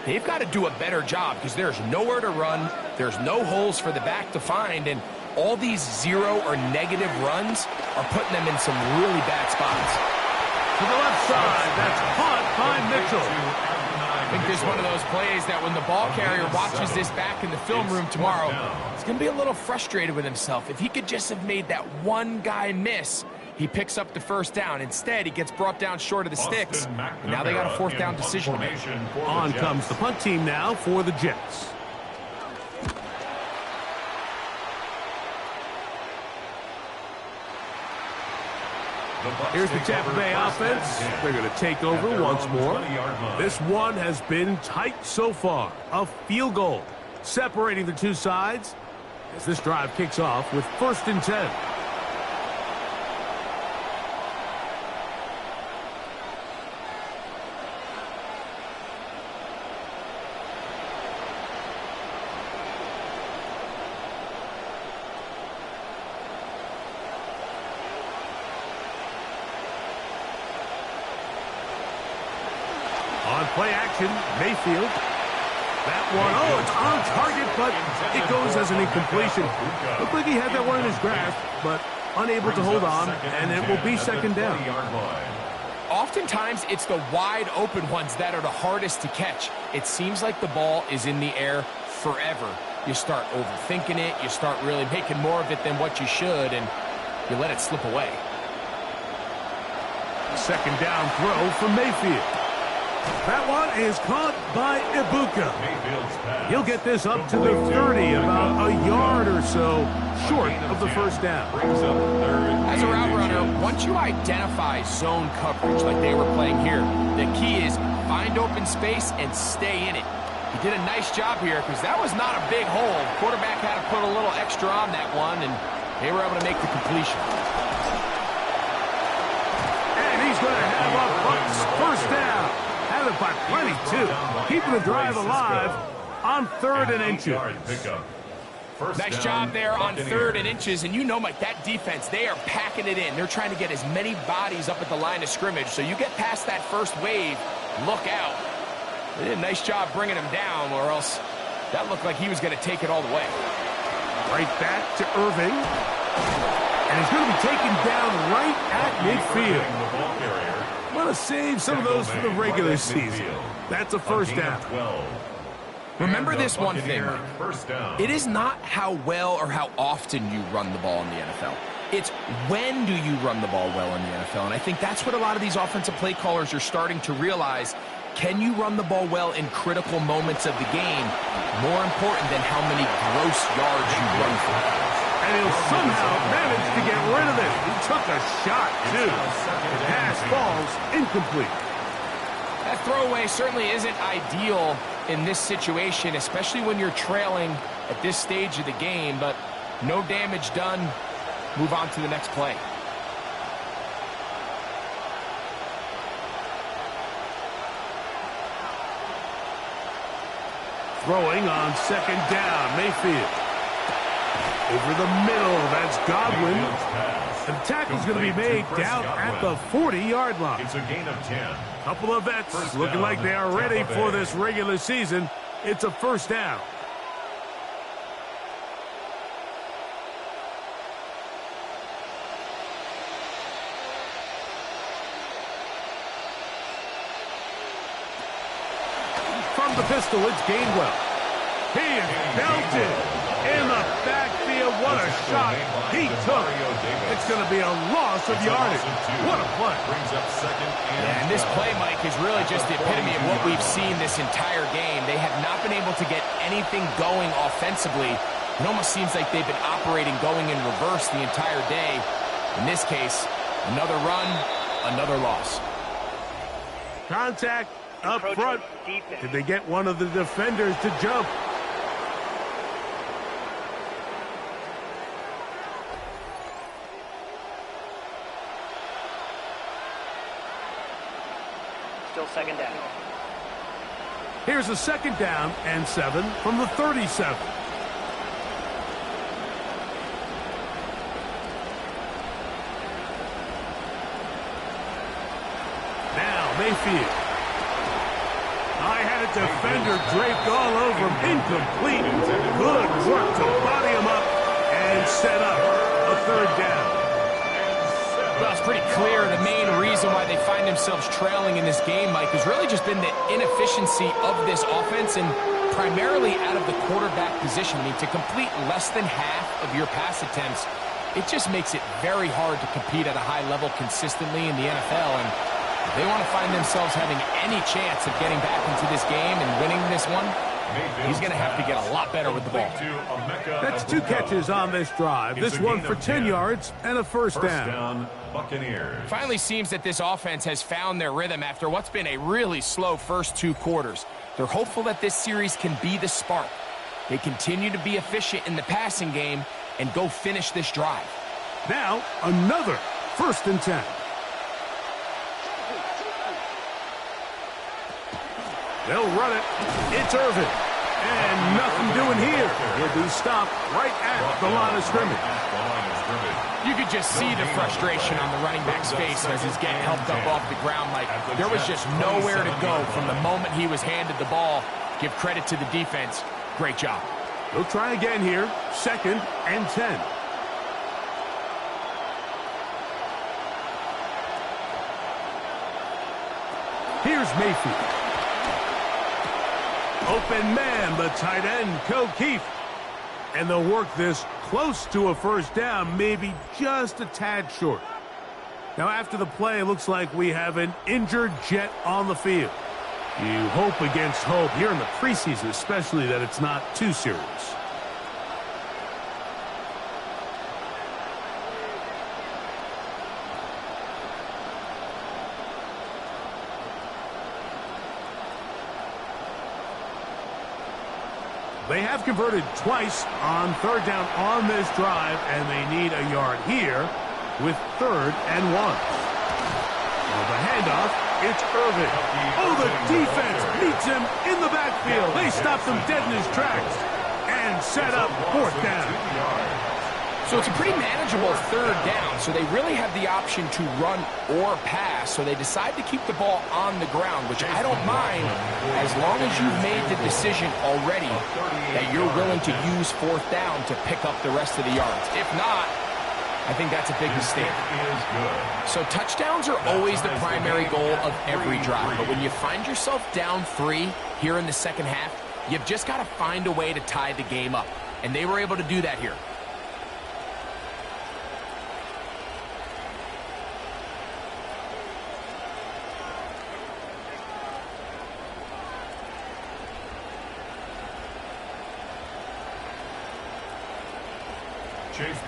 they've got to do a better job because there's nowhere to run, there's no holes for the back to find, and all these zero or negative runs are putting them in some really bad spots. To the left side, that's caught by Mitchell. I think this is one of those plays that when the ball carrier watches this back in the film room tomorrow, he's going to be a little frustrated with himself. If he could just have made that one guy miss, he picks up the first down. Instead, he gets brought down short of the sticks. And now they got a fourth down decision to make. On comes the punt team now for the Jets. Here's the Tampa Bay offense. They're going to take over once more. This one has been tight so far. A field goal separating the two sides as this drive kicks off with 1st and 10. On play action, Mayfield. That one, it's on target, but it goes as an incompletion. Looked like he had that one in his grasp, but unable to hold on, and it will be second down. Oftentimes, it's the wide open ones that are the hardest to catch. It seems like the ball is in the air forever. You start overthinking it, you start really making more of it than what you should, and you let it slip away. Second down throw from Mayfield. That one is caught by Ibuka. He'll get this up to the 30, about a yard or so short of the first down. As a route runner, once you identify zone coverage like they were playing here, the key is find open space and stay in it. He did a nice job here because that was not a big hole. Quarterback had to put a little extra on that one, and they were able to make the completion. And he's going to have a Bucs first down. Have it by plenty, too. Keeping the drive alive on 3rd and inches. Nice job there on 3rd and inches. And you know, Mike, that defense, they are packing it in. They're trying to get as many bodies up at the line of scrimmage. So you get past that first wave, look out. They did a nice job bringing him down, or else that looked like he was going to take it all the way. Right back to Irving. And he's going to be taken down right at midfield. Want to save some of those for the regular season. That's a first down. Remember this one thing. It is not how well or how often you run the ball in the NFL. It's when do you run the ball well in the NFL. And I think that's what a lot of these offensive play callers are starting to realize. Can you run the ball well in critical moments of the game? More important than how many gross yards you run for. And he'll somehow manage to get rid of it. He took a shot, too. The pass falls incomplete. That throwaway certainly isn't ideal in this situation, especially when you're trailing at this stage of the game, but no damage done. Move on to the next play. Throwing on second down, Mayfield. Over the middle, that's Godwin. And the tackle's going to be made down at the 40-yard line. It's a gain of 10. Couple of vets looking like they are ready for this regular season. It's a first down. From the pistol, it's Gainwell. He is belted in the backfield. What a shot he took. It's going to be a loss of yardage. What a play. Yeah, and this play, Mike, is really just the epitome of what we've seen this entire game. They have not been able to get anything going offensively. It almost seems like they've been operating going in reverse the entire day. In this case, another run, another loss. Contact up front. Did they get one of the defenders to jump? Still second down. Here's a second down and 7 from the 37. Now Mayfield. I had a defender draped all over him. Incomplete. Good work to body him up and set up a third down. Well, it's pretty clear the main reason why they find themselves trailing in this game, Mike, has really just been the inefficiency of this offense and primarily out of the quarterback position. I mean, to complete less than half of your pass attempts, it just makes it very hard to compete at a high level consistently in the NFL. And if they want to find themselves having any chance of getting back into this game and winning this one, he's going to have to get a lot better with the ball. That's 2 catches on this drive. This one for 10 yards and a first down. Buccaneers. Finally seems that this offense has found their rhythm after what's been a really slow first 2 quarters. They're hopeful that this series can be the spark. They continue to be efficient in the passing game and go finish this drive. Now, another first and 10. They'll run it. It's Irvin. And nothing doing here. He'll be stopped right at the line of scrimmage. You could just see the frustration on the running back's face as he's getting helped up off the ground. Like, there was just nowhere to go from the moment he was handed the ball. Give credit to the defense. Great job. They'll try again here. Second and 10. Here's Mayfield. Open man, the tight end, O'Keefe. And they'll work this close to a first down, maybe just a tad short. Now, after the play, it looks like we have an injured Jet on the field. You hope against hope here in the preseason, especially that it's not too serious. They have converted twice on third down on this drive, and they need a yard here with 3rd and 1. Well, the handoff, it's Irvin. Oh, the defense meets him in the backfield. They stopped him dead in his tracks and set up 4th down. So it's a pretty manageable 3rd down, so they really have the option to run or pass, so they decide to keep the ball on the ground, which I don't mind as long as you've made the decision already that you're willing to use 4th down to pick up the rest of the yards. If not, I think that's a big mistake. So touchdowns are always the primary goal of every drive. But when you find yourself down 3 here in the second half, you've just got to find a way to tie the game up. And they were able to do that here.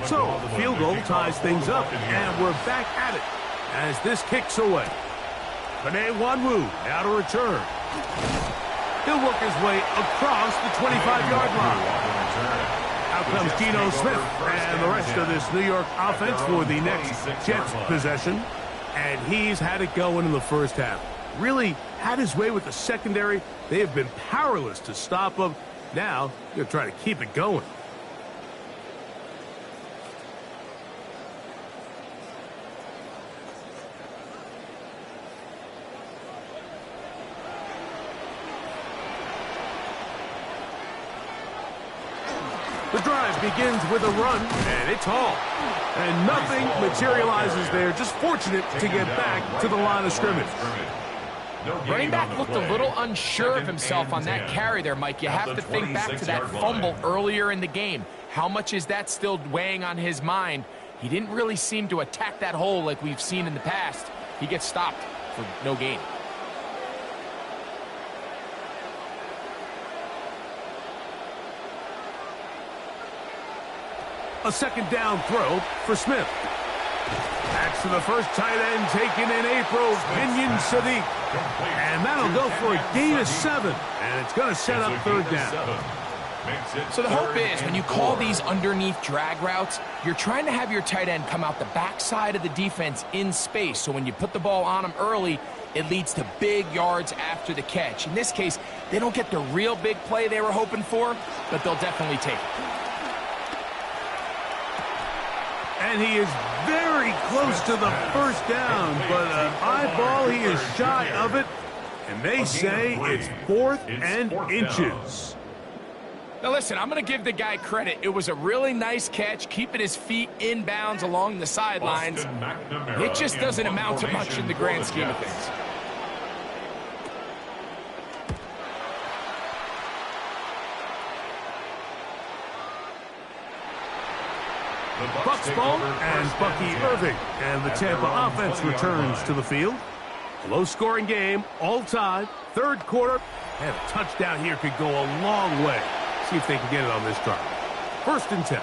So, the field goal ties things up, and we're back at it as this kicks away. Wanwu now to return. He'll work his way across the 25-yard line. Out comes Geno Smith and the rest of this New York offense for the next Jets possession. And he's had it going in the first half. Really had his way with the secondary. They have been powerless to stop him. Now, they're trying to keep it going. The drive begins with a run, and it's Hall. And nothing materializes there. Just fortunate to get back to the line of scrimmage. Running back looked a little unsure of himself on that carry there, Mike. You have to think back to that fumble earlier in the game. How much is that still weighing on his mind? He didn't really seem to attack that hole like we've seen in the past. He gets stopped for no gain. A second down throw for Smith. That's to the first tight end taken in April, Kenyon Sadiq. And that'll go for a gain of 7. And it's going to set up third down. So the hope is when you call these underneath drag routes, you're trying to have your tight end come out the backside of the defense in space. So when you put the ball on him early, it leads to big yards after the catch. In this case, they don't get the real big play they were hoping for, but they'll definitely take it. And he is very close to the first down, but an eyeball, he is shy of it. And they say it's 4th and inches. Now listen, I'm going to give the guy credit. It was a really nice catch, keeping his feet in bounds along the sidelines. It just doesn't amount to much in the grand scheme of things. Bucks ball and Bucky Irving. And the Tampa offense returns to the field. Low-scoring game, all tied, third quarter. And a touchdown here could go a long way. See if they can get it on this drive. 1st and 10.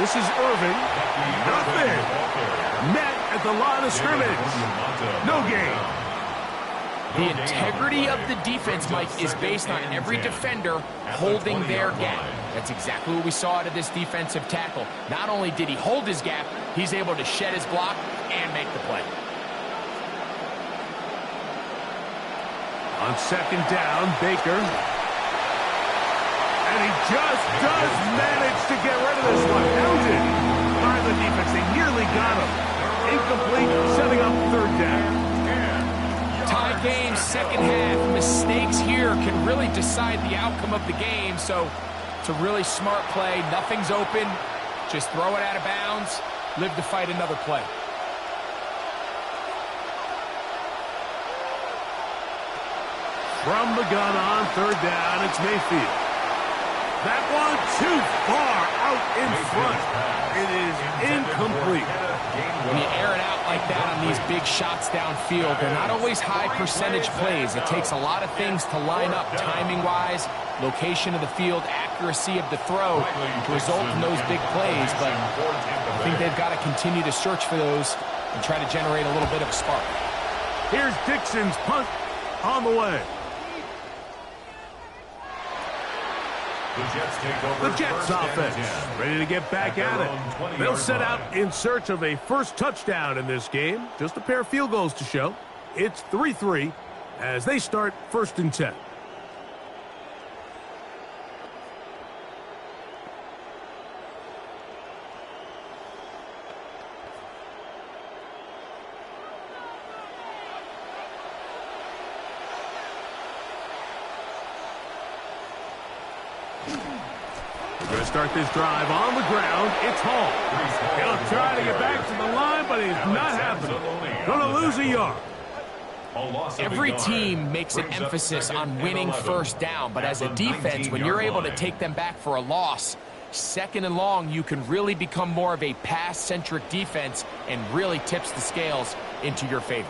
This is Irving. Nothing. Met at the line of scrimmage. No gain. The integrity of the defense, Mike, is based on every defender holding their gap. That's exactly what we saw out of this defensive tackle. Not only did he hold his gap, he's able to shed his block and make the play. On second down, Baker. And he just does manage to get rid of this one. Hounded by the defense. They nearly got him. Incomplete, setting up third down. Tie game, second half. Mistakes here can really decide the outcome of the game. So it's a really smart play. Nothing's open. Just throw it out of bounds. Live to fight another play. From the gun on third down, it's Mayfield. That one too far out in front. It is incomplete. When you air it out like that on these big shots downfield, they're not always high percentage plays. It takes a lot of things to line up timing-wise, location of the field, accuracy of the throw to result in those big plays. But I think they've got to continue to search for those and try to generate a little bit of a spark. Here's Dixon's punt on the way. The Jets offense ready to get back at it. They'll set out in search of a first touchdown in this game. Just a pair of field goals to show. It's 3-3 as they start 1st and 10. We're going to start this drive on the ground. It's Hall. He'll try to get back to the line, but it's not happening. Going to lose a yard. Every team makes an emphasis on winning first down, but as a defense, when you're able to take them back for a loss, 2nd and long, you can really become more of a pass-centric defense and really tips the scales into your favor.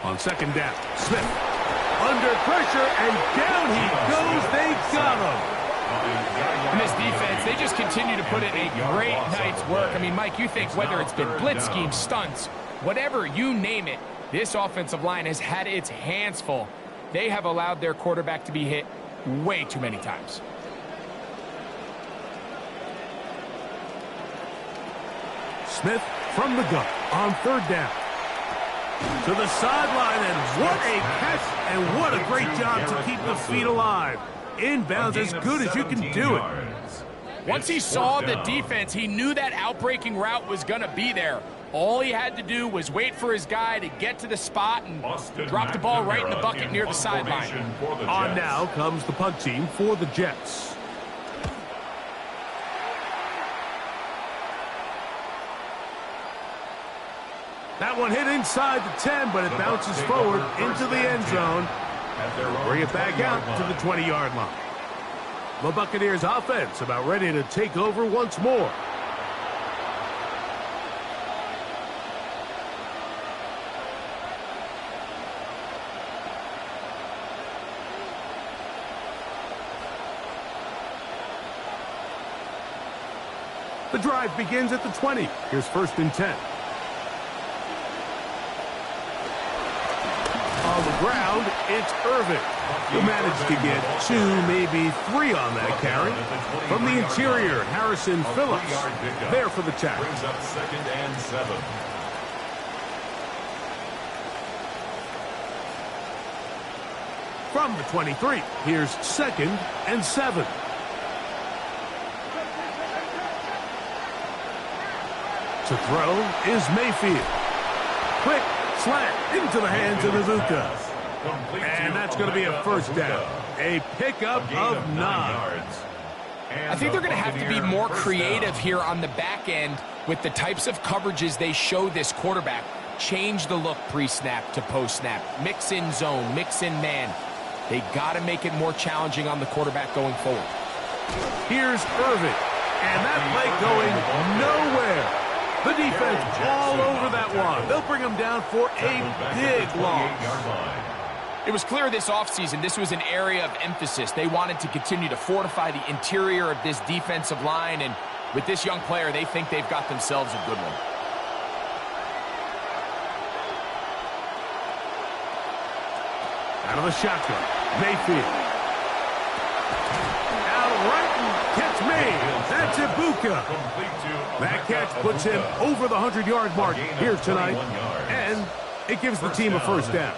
On 2nd down, Smith under pressure, and down he goes. They got him. And this defense, they just continue to put in a great night's work. I mean, Mike, you think whether it's been blitz schemes, stunts, whatever you name it, this offensive line has had its hands full. They have allowed their quarterback to be hit way too many times. Smith from the gun on 3rd down. To the sideline, and what a catch, and what a great job to keep the feet alive. Inbounds as good as you can do it. Once he saw the defense, he knew that outbreaking route was going to be there. All he had to do was wait for his guy to get to the spot and drop the ball right in the bucket near the sideline. On now comes the punt team for the Jets. That one hit inside the 10, but it bounces forward into the end zone. Bring it back out to the 20-yard line. The Buccaneers offense about ready to take over once more. The drive begins at the 20. Here's 1st and 10. On the ground, it's Irvin, who managed to get 2, maybe 3 on that carry. From the interior, Harrison Phillips there for the tackle. Brings up 2nd and 7. From the 23, here's 2nd and 7. To throw is Mayfield. Quick slant into the hands of Ibuka. And that's going to be a 1st down. A pickup of 9. I think they're going to have to be more creative here on the back end with the types of coverages they show this quarterback. Change the look pre-snap to post-snap. Mix in zone, mix in man. They got to make it more challenging on the quarterback going forward. Here's Irvin. And that play going nowhere. The defense all over that one. They'll bring him down for a big loss. It was clear this offseason this was an area of emphasis. They wanted to continue to fortify the interior of this defensive line, and with this young player, they think they've got themselves a good one. Out of the shotgun, Mayfield. Out right and catch me. That's Ibuka. That catch puts him over the 100-yard mark here tonight, and it gives the team a 1st down.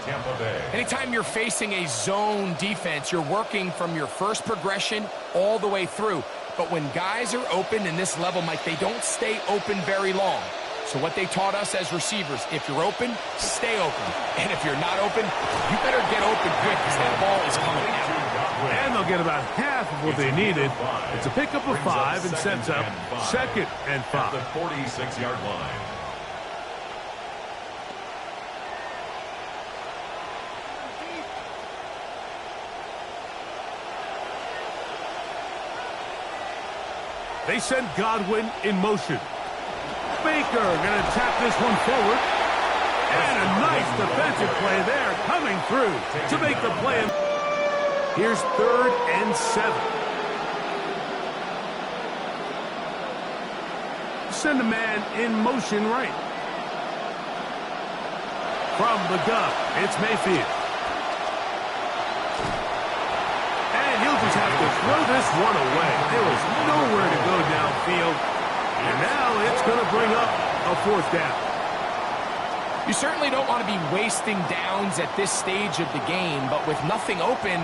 Anytime you're facing a zone defense, you're working from your first progression all the way through. But when guys are open in this level, Mike, they don't stay open very long. So what they taught us as receivers, if you're open, stay open. And if you're not open, you better get open quick because that ball is coming out. And they'll get about half of what they needed. It's a pickup of 5 and sets up 2nd and 5. At the 46-yard line. They send Godwin in motion. Baker going to tap this one forward. And a nice defensive play there coming through to make the play. Here's 3rd and 7. Send a man in motion right. From the gun, it's Mayfield. And he'll just have to throw this one away. There was nowhere to go downfield. And now it's going to bring up a 4th down. You certainly don't want to be wasting downs at this stage of the game, but with nothing open,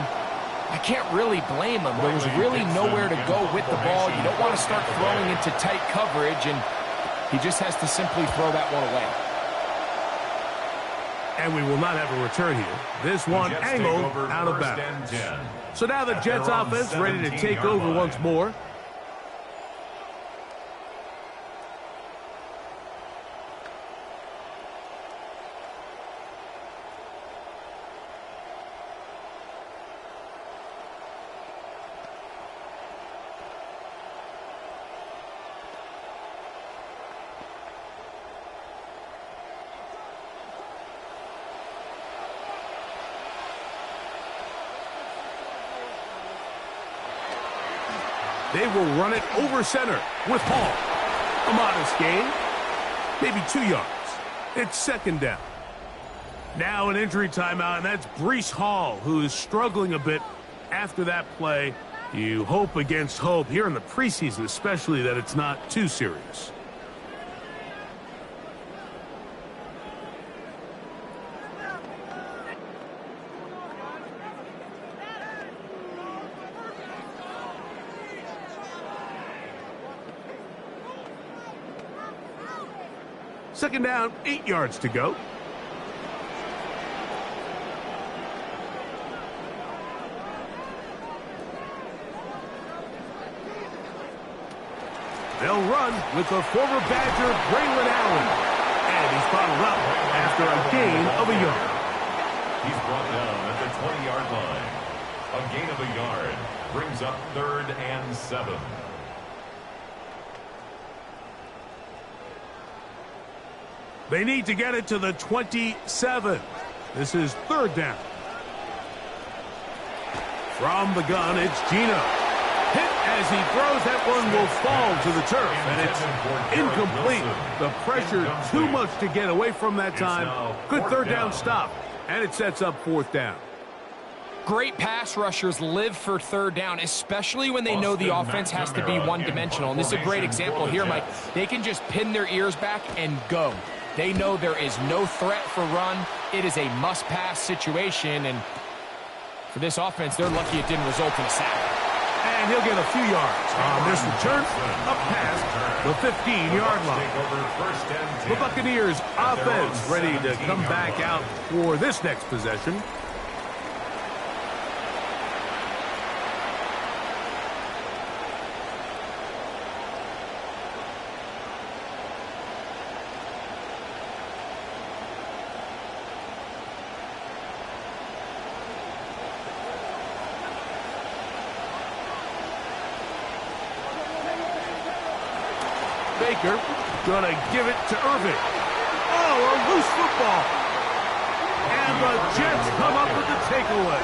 I can't really blame him. There was really nowhere to go with the ball. You don't want to start throwing into tight coverage, and he just has to simply throw that one away. And we will not have a return here. This one angled out of bounds. So now the Jets offense ready to take over once more. They will run it over center with Hall. A modest gain, maybe 2 yards. It's second down. Now an injury timeout, and that's Breece Hall, who is struggling a bit after that play. You hope against hope here in the preseason, especially, that it's not too serious. Second down, 8 yards to go. They'll run with the former Badger, Braylon Allen. And he's bottled up after a gain of a yard. He's brought down at the 20-yard line. A gain of a yard brings up 3rd and 7. They need to get it to the 27. This is 3rd down. From the gun, it's Gino. Hit as he throws. That one will fall to the turf, and it's incomplete. The pressure too much to get away from that time. Good 3rd down stop, and it sets up 4th down. Great pass rushers live for 3rd down, especially when they know the offense has to be one-dimensional. And this is a great example here, Mike. They can just pin their ears back and go. They know there is no threat for run. It is a must-pass situation, and for this offense, they're lucky it didn't result in a sack. And he'll get a few yards on this return up past the 15-yard line. The Buccaneers offense ready to come back out for this next possession. Baker gonna give it to Irving. Oh, a loose football. And the Jets come up with the takeaway.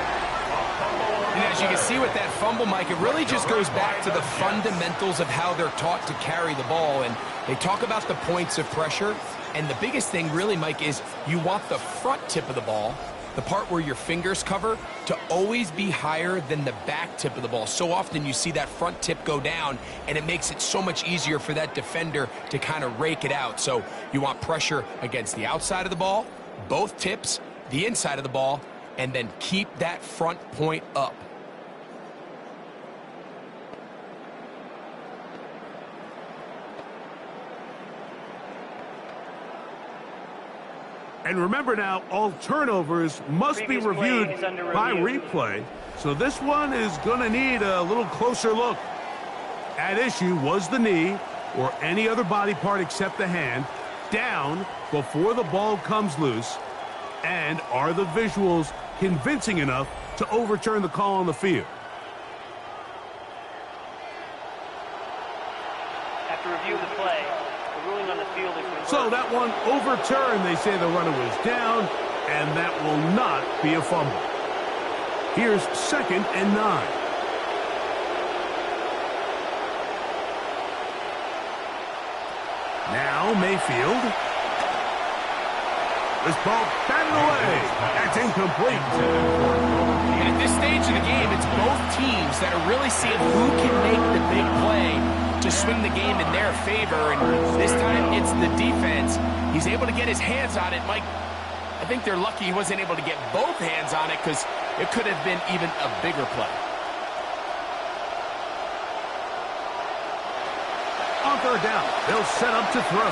And as you can see with that fumble, Mike, it really just goes back to the fundamentals of how they're taught to carry the ball. And they talk about the points of pressure. And the biggest thing really, Mike, is you want the front tip of the ball, the part where your fingers cover, to always be higher than the back tip of the ball. So often you see that front tip go down, and it makes it so much easier for that defender to kind of rake it out. So you want pressure against the outside of the ball, both tips, the inside of the ball, and then keep that front point up. And remember now, all turnovers must be reviewed by replay. So this one is going to need a little closer look. At issue was the knee or any other body part except the hand down before the ball comes loose. And are the visuals convincing enough to overturn the call on the field? After review of the play, the ruling on the field is reversed. So that one overturned. They say the runner was down, and that will not be a fumble. Here's 2nd and 9. Now Mayfield. This ball batted away. That's incomplete. And at this stage of the game, it's both teams that are really seeing who can make the big play. to swing the game in their favor, and this time it's the defense. He's able to get his hands on it. Mike, I think they're lucky he wasn't able to get both hands on it because it could have been even a bigger play. On third down, they'll set up to throw.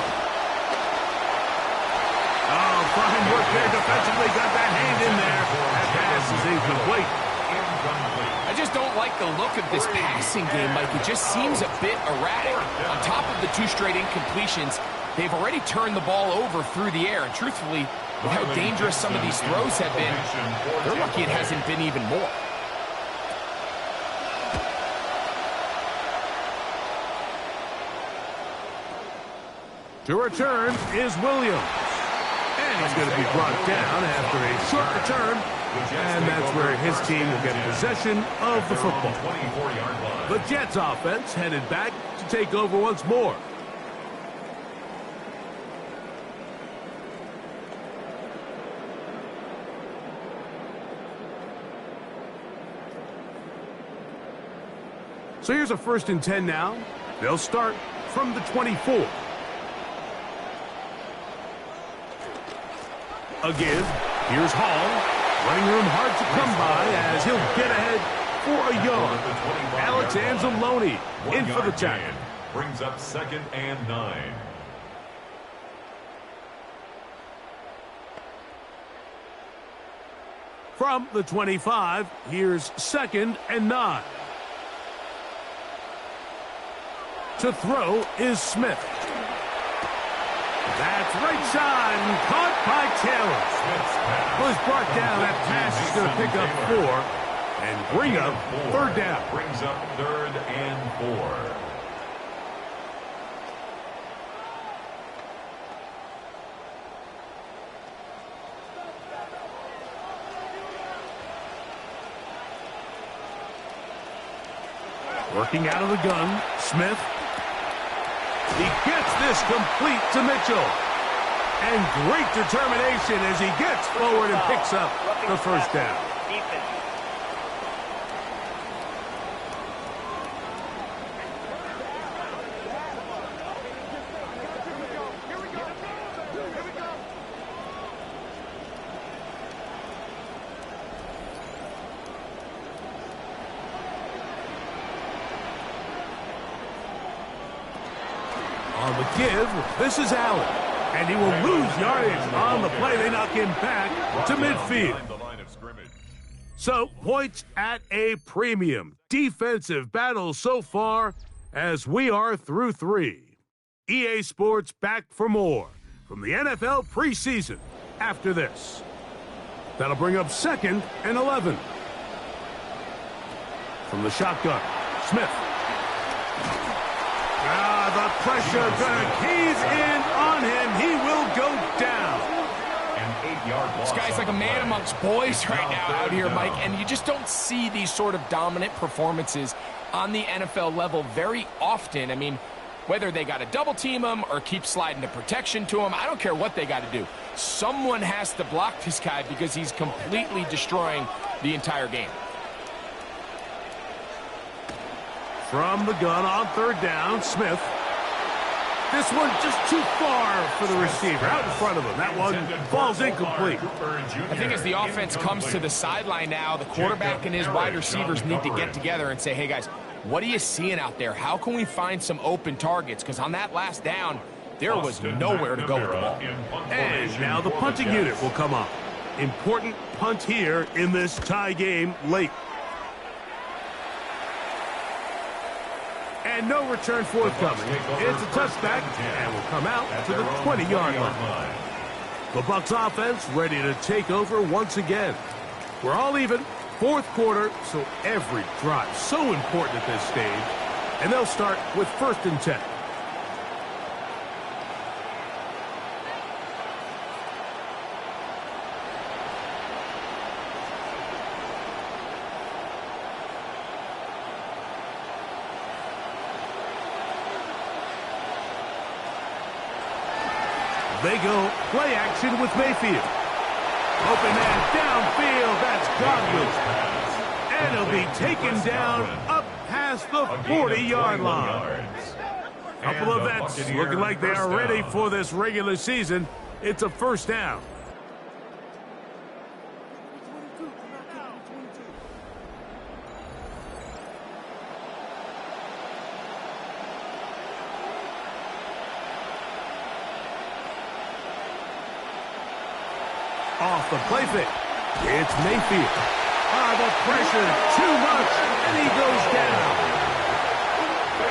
Oh, fine work there defensively. Got that hand in there. That pass is incomplete. I just don't like the look of this passing game, Mike. It just seems a bit erratic. On top of the 2 straight incompletions, they've already turned the ball over through the air. And truthfully, with how dangerous some of these throws have been, they're lucky it hasn't been even more. To return is Williams. And he's going to be brought down after a short return. And that's where his team will get possession of the football. The Jets offense headed back to take over once more. So here's a 1st and 10 now. They'll start from the 24. A give. Here's Hall. Running room hard to come by as he'll get ahead for a yard. Alex Anzalone in for the tackle. Brings up 2nd and 9. From the 25, here's 2nd and 9. To throw is Smith. That's right side and caught by Taylor. Was brought down. That pass is going to pick up 4 and bring up 3rd down. Brings up 3rd and 4. Working out of the gun, Smith. He gets this complete to Mitchell. And great determination as he gets forward and picks up the 1st down. On the give, this is Allen. And he will lose yardage on the play. They knock him back to midfield. So, points at a premium. Defensive battle so far as we are through 3. EA Sports back for more from the NFL preseason after this. That'll bring up 2nd and 11. From the shotgun, Smith. The pressure gonna keys in on him. He will go down. This guy's like a man amongst boys right now out here, Mike, and you just don't see these sort of dominant performances on the NFL level very often. I mean, whether they got to double team him or keep sliding the protection to him, I don't care what they got to do. Someone has to block this guy because he's completely destroying the entire game. From the gun on 3rd down, Smith. This one just too far for the receiver. Out in front of him. That one falls incomplete. I think as the offense comes to the sideline now, the quarterback and his wide receivers need to get together and say, hey, guys, what are you seeing out there? How can we find some open targets? Because on that last down, there was nowhere to go with the ball. And now the punting unit will come up. Important punt here in this tie game late. And no return forthcoming. It's a touchback and will come out to the 20-yard line. The Bucs offense ready to take over once again. We're all even. 4th quarter, so every drive so important at this stage. And they'll start with 1st and 10. They go play action with Mayfield. Open man downfield. That's Godwin. And he'll be taken down up past the 40-yard line. Couple of vets looking like they are ready for this regular season. It's a first down. Off the play fake. It's Mayfield. The pressure, too much, and he goes down.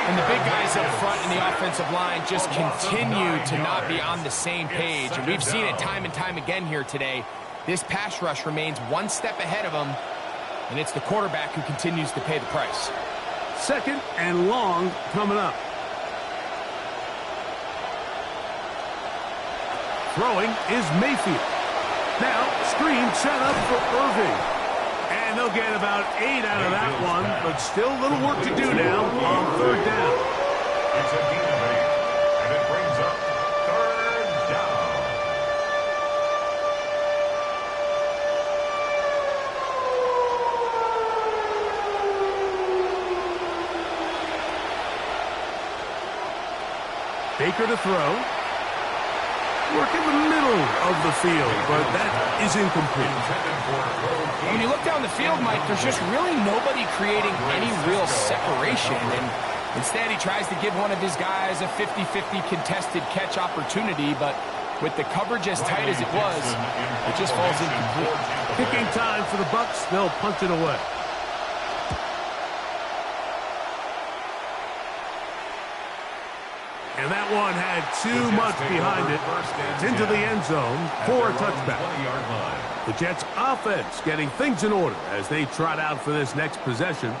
And the big guys up front in the offensive line just continue to not be on the same page. And we've seen it time and time again here today. This pass rush remains one step ahead of them, and it's the quarterback who continues to pay the price. Second and long coming up. Throwing is Mayfield. Now, screen set up for Irving. And they'll get about 8 out of that one, but still a little work to do now on third down. It's a gain of 8, and it brings up third down. Baker to throw. Work in the middle of the field, but that is incomplete. When you look down the field, Mike, there's just really nobody creating any real separation. And instead, he tries to give one of his guys a 50-50 contested catch opportunity, but with the coverage as tight as it was, it just falls incomplete. Picking time for the Bucs. They'll punch it away. And that one had too much behind it. It's into the end zone for a touchback. The Jets offense getting things in order as they trot out for this next possession.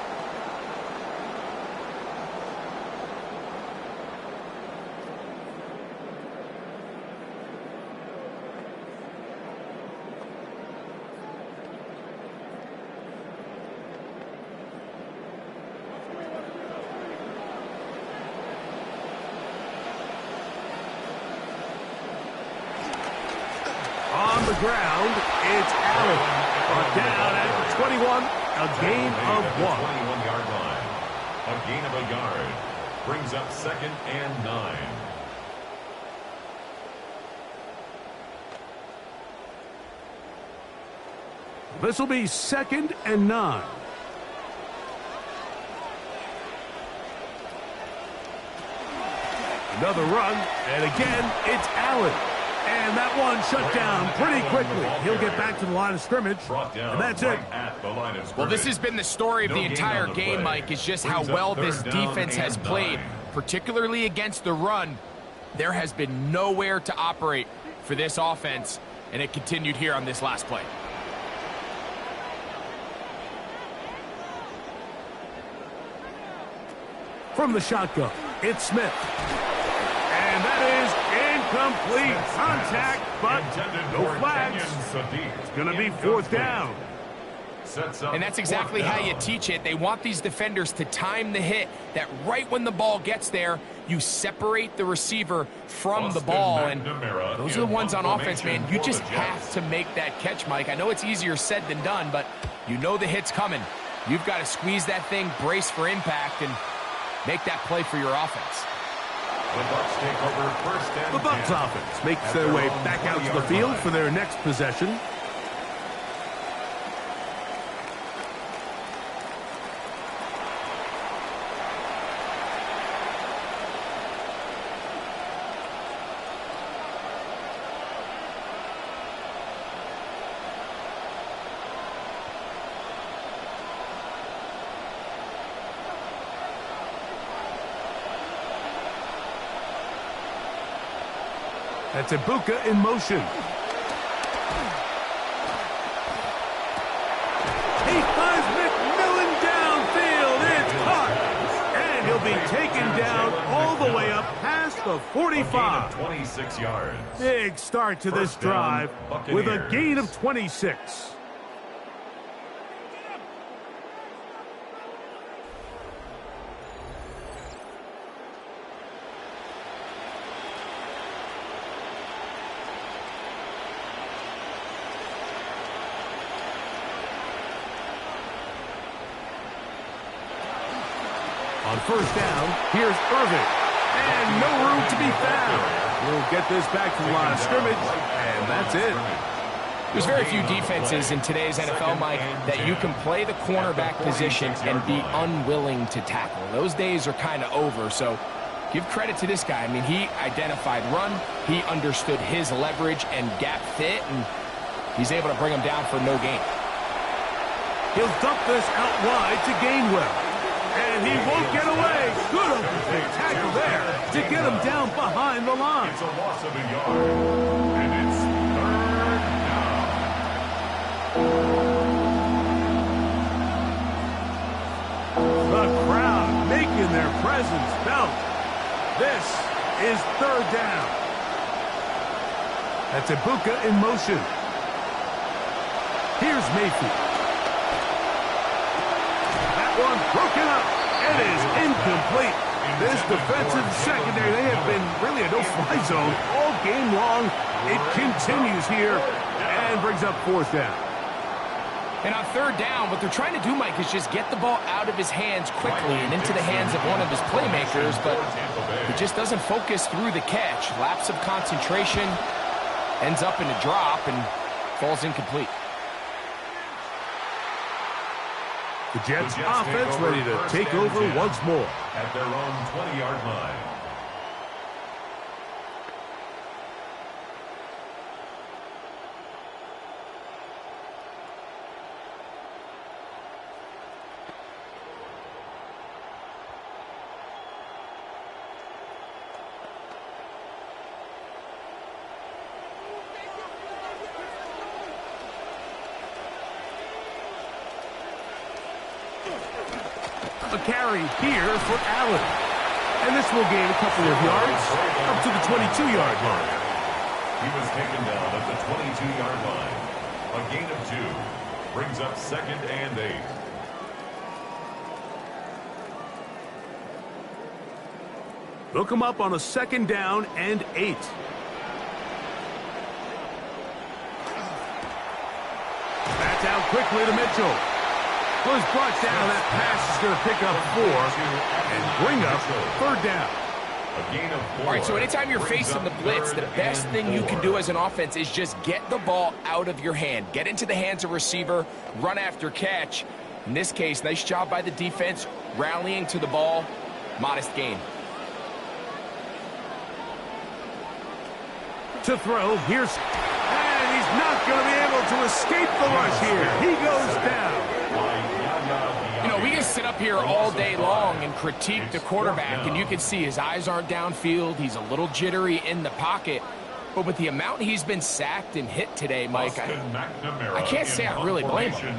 On the ground, it's Allen. Down at the 21, a gain of 1. 21-yard line. A gain of a yard. Brings up second and 9. This will be second and 9. Another run, and again, it's Allen. And that one shut down pretty quickly. He'll get back to the line of scrimmage, and that's it. Well, this has been the story of the entire game, Mike, is just how well this defense has played, particularly against the run. There has been nowhere to operate for this offense, and it continued here on this last play. From the shotgun, it's Smith. And that is incomplete. Contact, but no flags. It's going to be fourth down. And that's exactly how you teach it. They want these defenders to time the hit, that right when the ball gets there, you separate the receiver from the ball. And those are the ones on offense, man. You just have to make that catch, Mike. I know it's easier said than done, but you know the hit's coming. You've got to squeeze that thing, brace for impact, and make that play for your offense. The Bucs take over first and The Bucs offense makes their way back out to the field for their next possession. That's Ibuka in motion. He finds McMillan downfield. It's caught. And he'll be taken down all the way up past the 45. 26 yards. Big start to this drive with a gain of 26. On first down, here's Irving. And no room to be found. We'll get this back to the line of scrimmage, and that's it. There's very few defenses in today's NFL, Mike, that you can play the cornerback position and be unwilling to tackle. Those days are kind of over, so give credit to this guy. I mean, he identified run, he understood his leverage and gap fit, and he's able to bring him down for no gain. He'll dump this out wide to Gainwell. And he won't get away. Good open tackle there to get him down behind the line. It's a loss of a yard. And it's third down. The crowd making their presence felt. This is third down. That's Ibuka in motion. Here's Mayfield. That one broken up. It is incomplete. This defensive secondary, they have been really a no-fly zone all game long. It continues here and brings up fourth down. And on third down, what they're trying to do, Mike, is just get the ball out of his hands quickly and into the hands of one of his playmakers, but he just doesn't focus through the catch. Lapse of concentration, ends up in a drop, and falls incomplete. The Jets offense ready to take over once more. At their own 20-yard line. A carry here for Allen. And this will gain a couple of yards up to the 22-yard line. He was taken down at the 22-yard line. A gain of 2. Brings up 2nd and 8. They'll come up on a 2nd down and 8. That's out quickly to Mitchell. Was brought down. That pass is going to pick up 4 and bring up third down. A gain of 4. All right, so anytime you're facing the blitz, the best thing you can do as an offense is just get the ball out of your hand. Get into the hands of receiver, run after catch. In this case, nice job by the defense, rallying to the ball, modest gain. To throw, here's... And he's not going to be able to escape the rush here. He goes down. You know, we can sit up here all day long and critique the quarterback, and you can see his eyes aren't downfield. He's a little jittery in the pocket. But with the amount he's been sacked and hit today, Mike, I can't say I really blame him.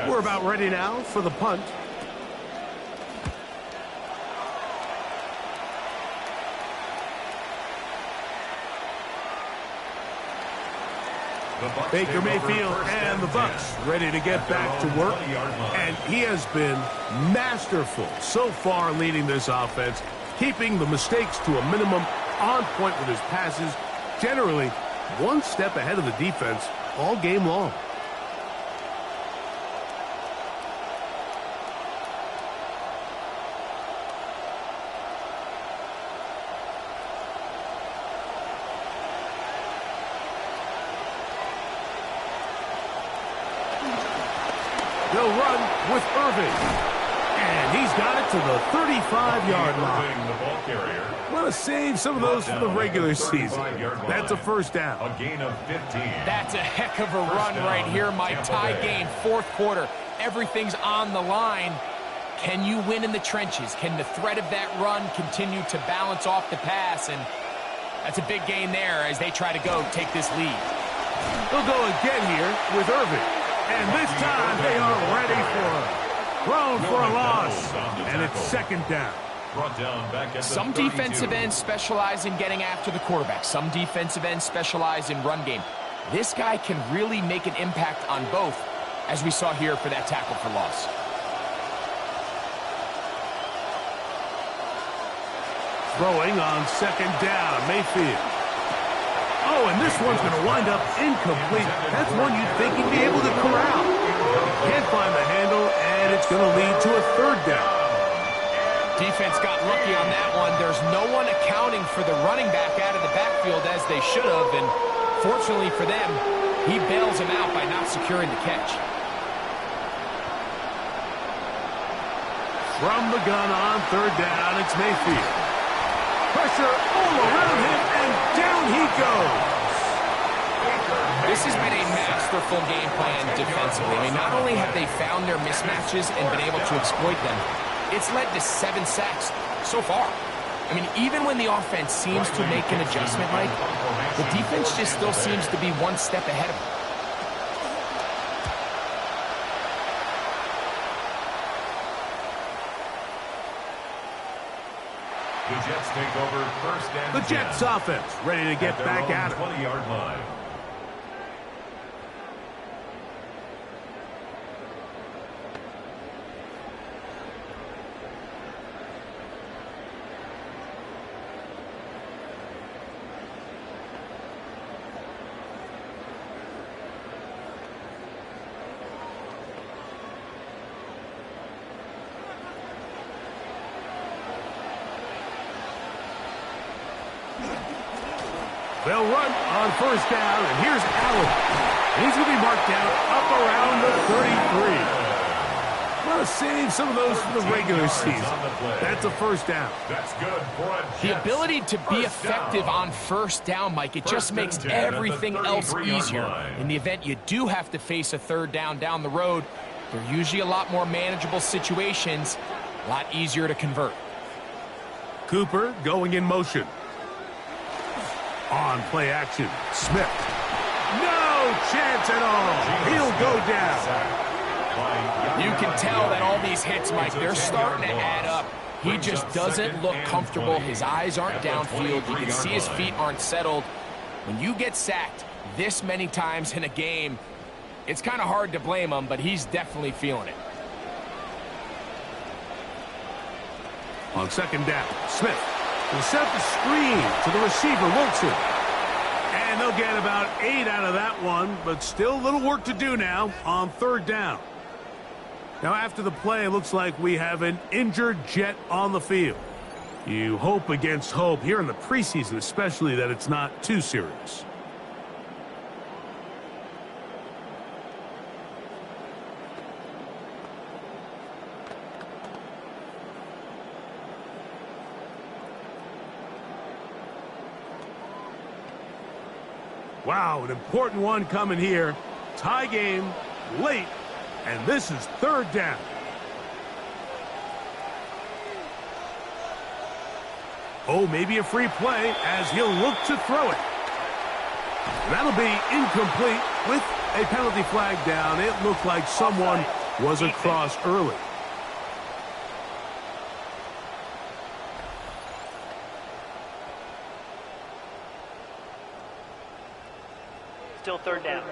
We're about ready now for the punt. Baker Mayfield and the Bucs ready to get back to work. And he has been masterful so far leading this offense, keeping the mistakes to a minimum, on point with his passes, generally one step ahead of the defense all game long. They'll run with Irving. And he's got it to the 35-yard line. Want to save some of those for the regular season. That's a first down. A gain of 15. That's a heck of a run right here, Mike. Tie game, fourth quarter. Everything's on the line. Can you win in the trenches? Can the threat of that run continue to balance off the pass? And that's a big gain there as they try to go take this lead. They'll go again here with Irving. And this time they are ready for it. Thrown for a loss. And it's second down. Some defensive ends specialize in getting after the quarterback. Some defensive ends specialize in run game. This guy can really make an impact on both, as we saw here for that tackle for loss. Throwing on second down, Mayfield. Oh, and this one's going to wind up incomplete. That's one you'd think he'd be able to corral. Can't find the handle, and it's going to lead to a third down. Defense got lucky on that one. There's no one accounting for the running back out of the backfield as they should have, and fortunately for them, he bails him out by not securing the catch. From the gun on third down, it's Mayfield. Pressure all around him, and down he goes. This has been a masterful game plan defensively. I mean, not only have they found their mismatches and been able to exploit them, it's led to 7 sacks so far. I mean, even when the offense seems to make an adjustment, Mike, the defense just still seems to be one step ahead of them. The Jets take over first and The Jets offense ready to get back at it. 20-yard line. They'll run on first down, and here's Allen. He's going to be marked down up around the 33. Want to save some of those for the regular season. That's a first down. That's good for a Jets. The ability to be effective on first down, Mike, it just makes everything else easier. In the event you do have to face a third down the road, they're usually a lot more manageable situations, a lot easier to convert. Cooper going in motion. On play action, Smith. No chance at all. He'll go down. You can tell that all these hits, Mike, they're starting to add up. He just doesn't look comfortable. His eyes aren't downfield. You can see his feet aren't settled. When you get sacked this many times in a game, it's kind of hard to blame him, but he's definitely feeling it. On second down, Smith will set the screen to the receiver, Wilson. And they'll get about 8 out of that one, but still a little work to do now on third down. Now, after the play, it looks like we have an injured Jet on the field. You hope against hope here in the preseason, especially, that it's not too serious. Wow, an important one coming here. Tie game, late, and this is third down. Oh, maybe a free play as he'll look to throw it. That'll be incomplete with a penalty flag down. It looked like someone was across early. Still third down.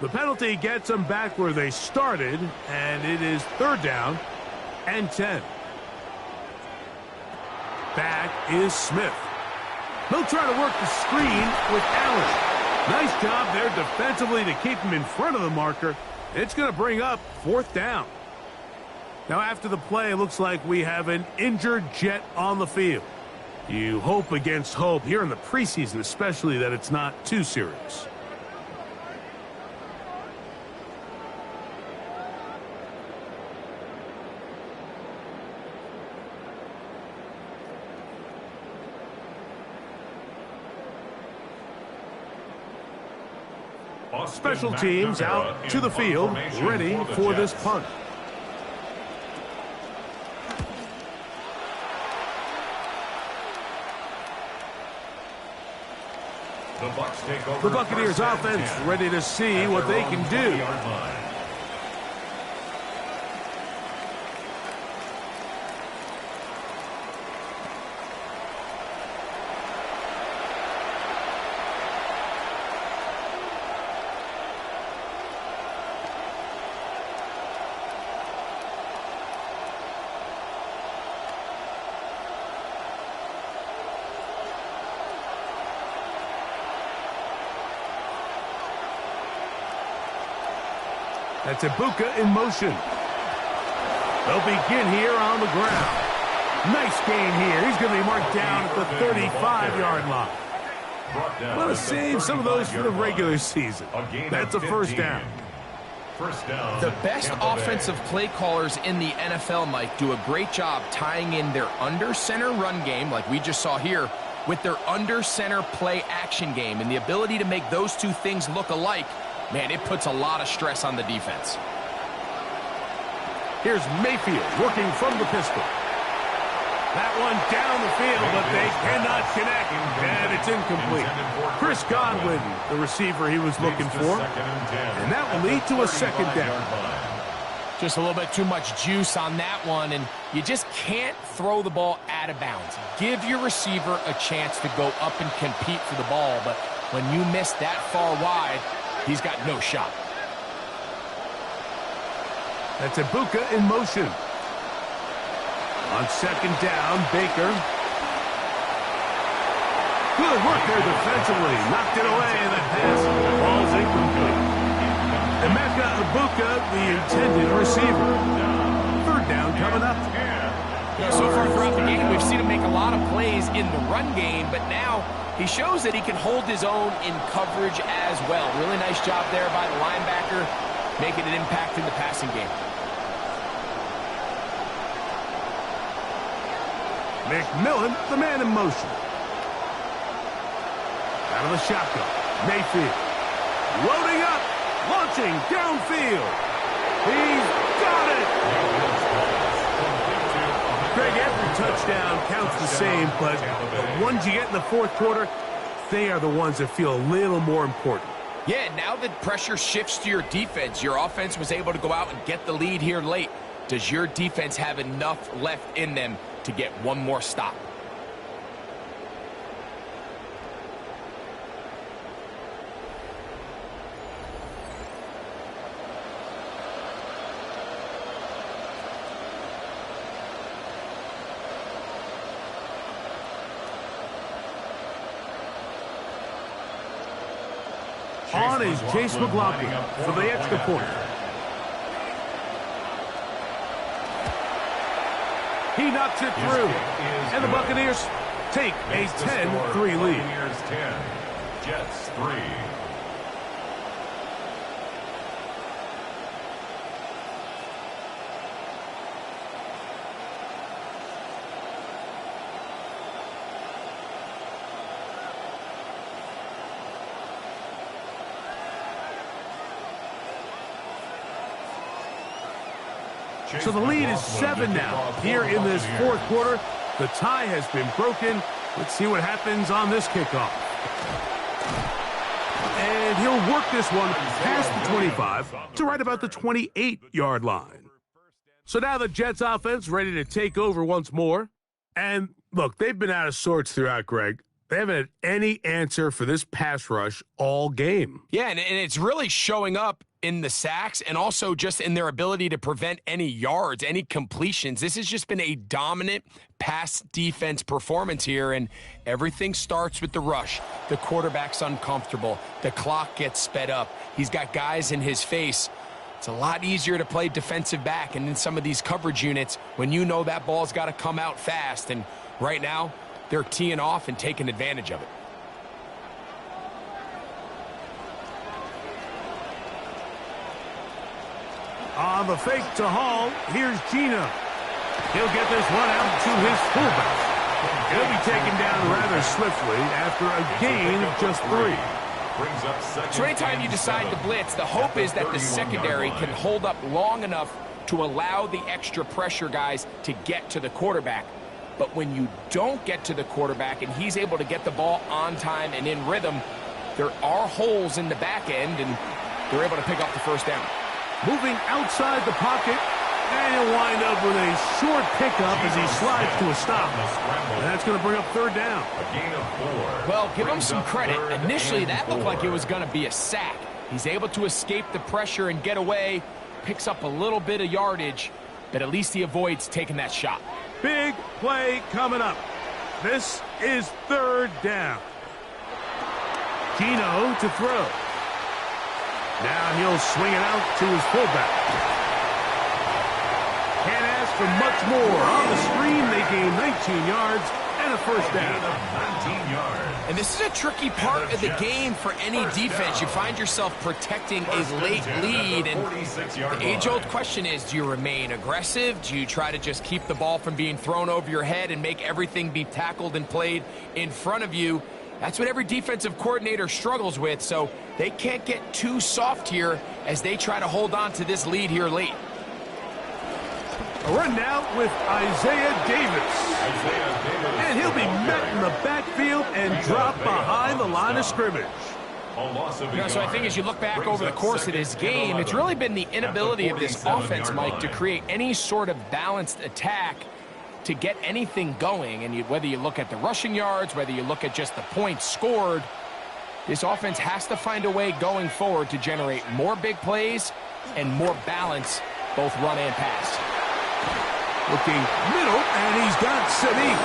The penalty gets them back where they started, and it is third down and 10. Back is Smith. He'll try to work the screen with Allen. Nice job there defensively to keep him in front of the marker. It's going to bring up fourth down. Now, after the play, it looks like we have an injured Jet on the field. You hope against hope here in the preseason, especially, that it's not too serious. Special teams out to the field, ready for this punt. The Buccaneers offense ready to see what they can do. That's Ibuka in motion. They'll begin here on the ground. Nice gain here. He's going to be marked down at the 35-yard line. Want to save some of those for the regular season. That's a first down. The best offensive play callers in the NFL, Mike, do a great job tying in their under-center run game, like we just saw here, with their under-center play action game. And the ability to make those two things look alike, man, it puts a lot of stress on the defense. Here's Mayfield working from the pistol. That one down the field, but they cannot connect, and it's incomplete. Chris Godwin, the receiver he was looking for, and that will lead to a second down. Just a little bit too much juice on that one, and you just can't throw the ball out of bounds. Give your receiver a chance to go up and compete for the ball, but when you miss that far wide, he's got no shot. That's Ibuka in motion. On second down, Baker. Good work there defensively. Knocked it away, and the pass falls incomplete. Emeka Ibuka, the intended receiver. Third down coming up. So far throughout the game, we've seen him make a lot of plays in the run game, but now he shows that he can hold his own in coverage as well. Really nice job there by the linebacker, making an impact in the passing game. McMillan, the man in motion. Out of the shotgun. Mayfield. Loading up. Launching downfield. He's got it. Greg, every touchdown counts the same, but the ones you get in the fourth quarter, they are the ones that feel a little more important. Yeah, now that pressure shifts to your defense, your offense was able to go out and get the lead here late. Does your defense have enough left in them to get one more stop? On is Chase McLaughlin for the extra point. He knocks it through, and the Buccaneers take a 10-3 lead. Buccaneers 10, Jets 3. So the lead is 7 now. Here in this fourth quarter, the tie has been broken. Let's see what happens on this kickoff. And he'll work this one past the 25 to right about the 28-yard line. So now the Jets offense ready to take over once more. And look, they've been out of sorts throughout, Greg. They haven't had any answer for this pass rush all game. Yeah, and it's really showing up in the sacks and also just in their ability to prevent any yards, any completions. This has just been a dominant pass defense performance here, and everything starts with the rush. The quarterback's uncomfortable. The clock gets sped up. He's got guys in his face. It's a lot easier to play defensive back and in some of these coverage units when you know that ball's got to come out fast, and right now they're teeing off and taking advantage of it. On the fake to Hall, here's Gino. He'll get this one out to his fullback. He'll be taken down rather swiftly after a gain of just 3. So anytime you decide to blitz, the hope is that the secondary can hold up long enough to allow the extra pressure guys to get to the quarterback. But when you don't get to the quarterback and he's able to get the ball on time and in rhythm, there are holes in the back end, and they're able to pick up the first down. Moving outside the pocket, and he'll wind up with a short pickup as he slides to a stop. And that's going to bring up third down. A gain of 4. Well, give him some credit. Initially, that looked like it was going to be a sack. He's able to escape the pressure and get away, picks up a little bit of yardage, but at least he avoids taking that shot. Big play coming up. This is third down. Gino to throw. Now he'll swing it out to his fullback. Can't have for much more. On the screen, they gain 19 yards and a first down. 19 yards. And this is a tricky part of the game for any defense. You find yourself protecting a late lead, and the age-old question is, do you remain aggressive? Do you try to just keep the ball from being thrown over your head and make everything be tackled and played in front of you? That's what every defensive coordinator struggles with, so they can't get too soft here as they try to hold on to this lead here late. A run now with Isaiah Davis. And he'll be met in the backfield and dropped behind the line of scrimmage. So I think as you look back over the course of this game, it's really been the inability of this offense, Mike, to create any sort of balanced attack to get anything going. And whether you look at the rushing yards, whether you look at just the points scored, this offense has to find a way going forward to generate more big plays and more balance, both run and pass. Looking middle, and he's got Sadiq.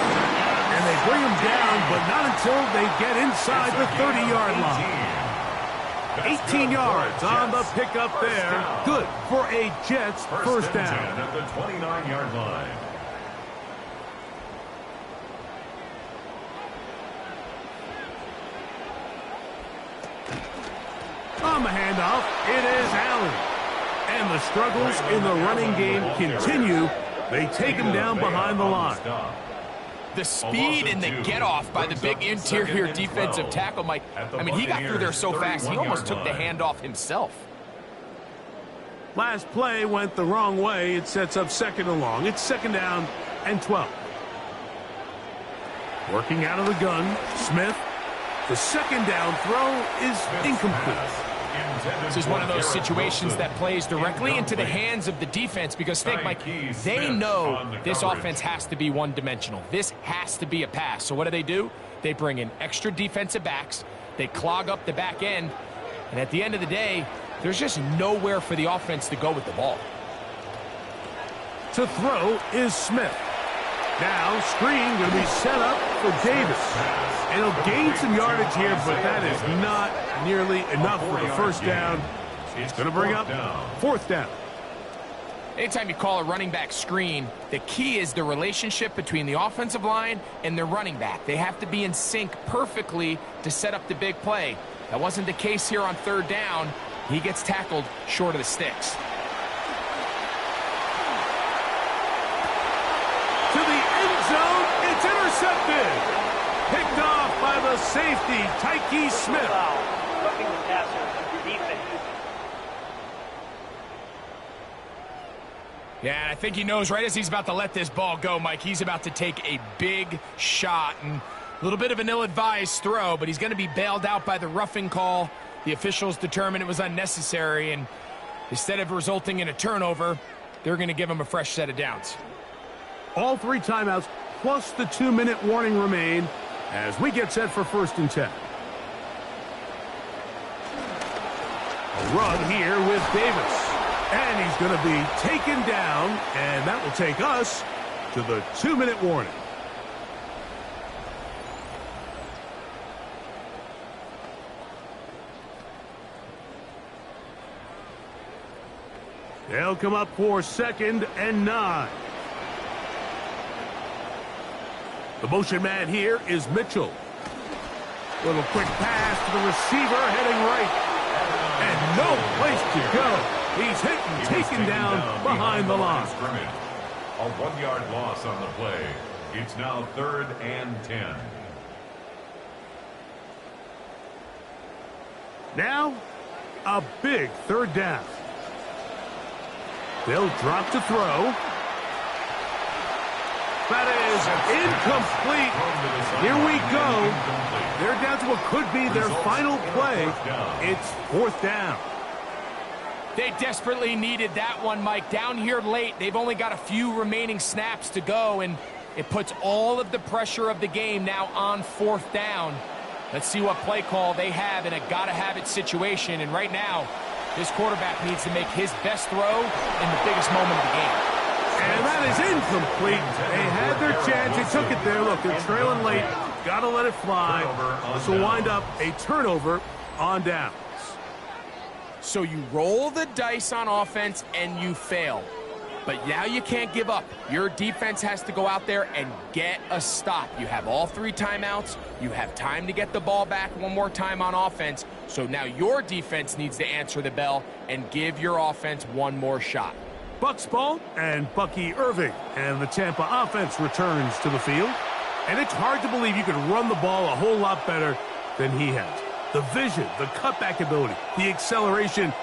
And they bring him down, but not until they get inside the 30-yard line. 18 yards on the pickup there. Good for a Jets first down. At the 29-yard line. On the handoff, it is Allen. And the struggles in the running game continue. They take him down behind the line. The speed and the get-off by the big interior defensive tackle, Mike. I mean, he got through there so fast, he almost took the handoff himself. Last play went the wrong way. It sets up second and long. It's second down and 12. Working out of the gun, Smith. The second down throw is incomplete. This is one of those situations that plays directly into the hands of the defense because, think, Mike, they know this offense has to be one-dimensional. This has to be a pass. So what do? They bring in extra defensive backs. They clog up the back end. And at the end of the day, there's just nowhere for the offense to go with the ball. To throw is Smith. Now, screen going to be set up for Davis. And he'll gain some yardage here, but that is not nearly enough for the first down. It's going to bring up fourth down. Anytime you call a running back screen, the key is the relationship between the offensive line and the running back. They have to be in sync perfectly to set up the big play. That wasn't the case here on third down. He gets tackled short of the sticks. To the end zone, it's intercepted. Picked off by the safety, Tyke Smith. Roughing the passer, defense. Yeah, and I think he knows right as he's about to let this ball go, Mike, he's about to take a big shot. And a little bit of an ill-advised throw, but he's going to be bailed out by the roughing call. The officials determined it was unnecessary, and instead of resulting in a turnover, they're going to give him a fresh set of downs. All three timeouts plus the 2-minute warning remain as we get set for first and 10. A run here with Davis. And he's going to be taken down, and that will take us to the 2-minute warning. They'll come up for second and 9. The motion man here is Mitchell. Little quick pass to the receiver heading right. And no place to go. He's hit and taken down behind the line. A 1-yard loss on the play. It's now 3rd and 10. Now, a big third down. They'll drop to throw. That is incomplete. Here we go. They're down to what could be their final play. It's 4th down. They desperately needed that one, Mike. Down here late, they've only got a few remaining snaps to go, and it puts all of the pressure of the game now on 4th down. Let's see what play call they have in a gotta-have-it situation, and right now, this quarterback needs to make his best throw in the biggest moment of the game. And that is incomplete. They had their chance. They took it there. Look, they're trailing late. Got to let it fly. This will wind up a turnover on downs. So you roll the dice on offense and you fail. But now you can't give up. Your defense has to go out there and get a stop. You have all 3 timeouts. You have time to get the ball back one more time on offense. So now your defense needs to answer the bell and give your offense one more shot. Bucs ball and Bucky Irving, and the Tampa offense returns to the field. And it's hard to believe you can run the ball a whole lot better than he has. The vision, the cutback ability, the acceleration,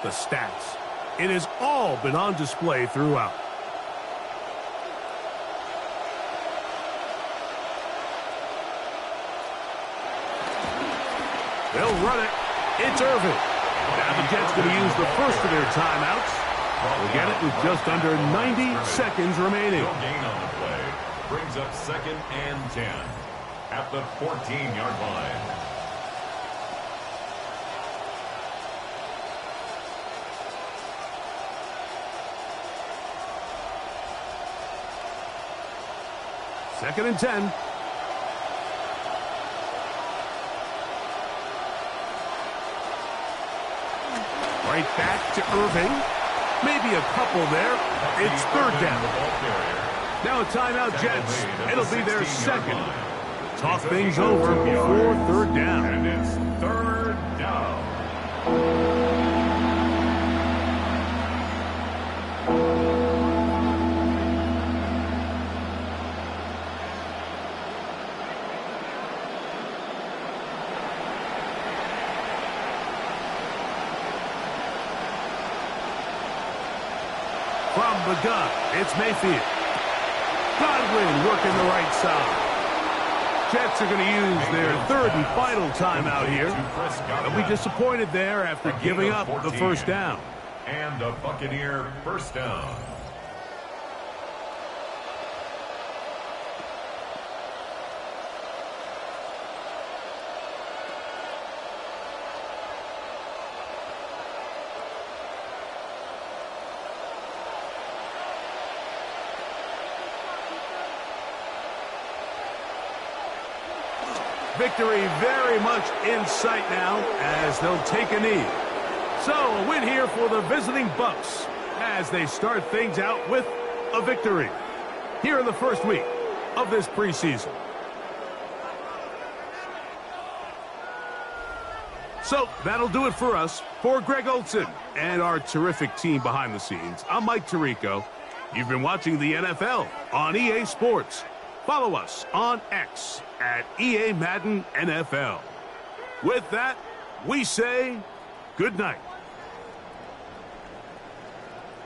the stats. It has all been on display throughout. They'll run it. It's Irving. Now the Jets going to use the first of their timeouts. We'll get it with just under 90 seconds remaining. No gain on the play. Brings up 2nd and 10 at the 14-yard line. Second and 10. Right back to Irving. Maybe a couple there. It's 3rd down. Now a timeout, Jets. It'll be their second. Talk things over before 3rd down. And it's 3rd down. From the gun, it's Mayfield. Godwin working the right side. Jets are going to use their 3rd and final timeout here. They'll be disappointed there after giving up the 1st down. And a Buccaneer 1st down. Victory very much in sight now as they'll take a knee. So a win here for the visiting Bucs as they start things out with a victory here in the first week of this preseason. So that'll do it for us. For Greg Olsen and our terrific team behind the scenes, I'm Mike Tirico. You've been watching the NFL on EA Sports. Follow us on X at EA Madden NFL. With that, we say good night.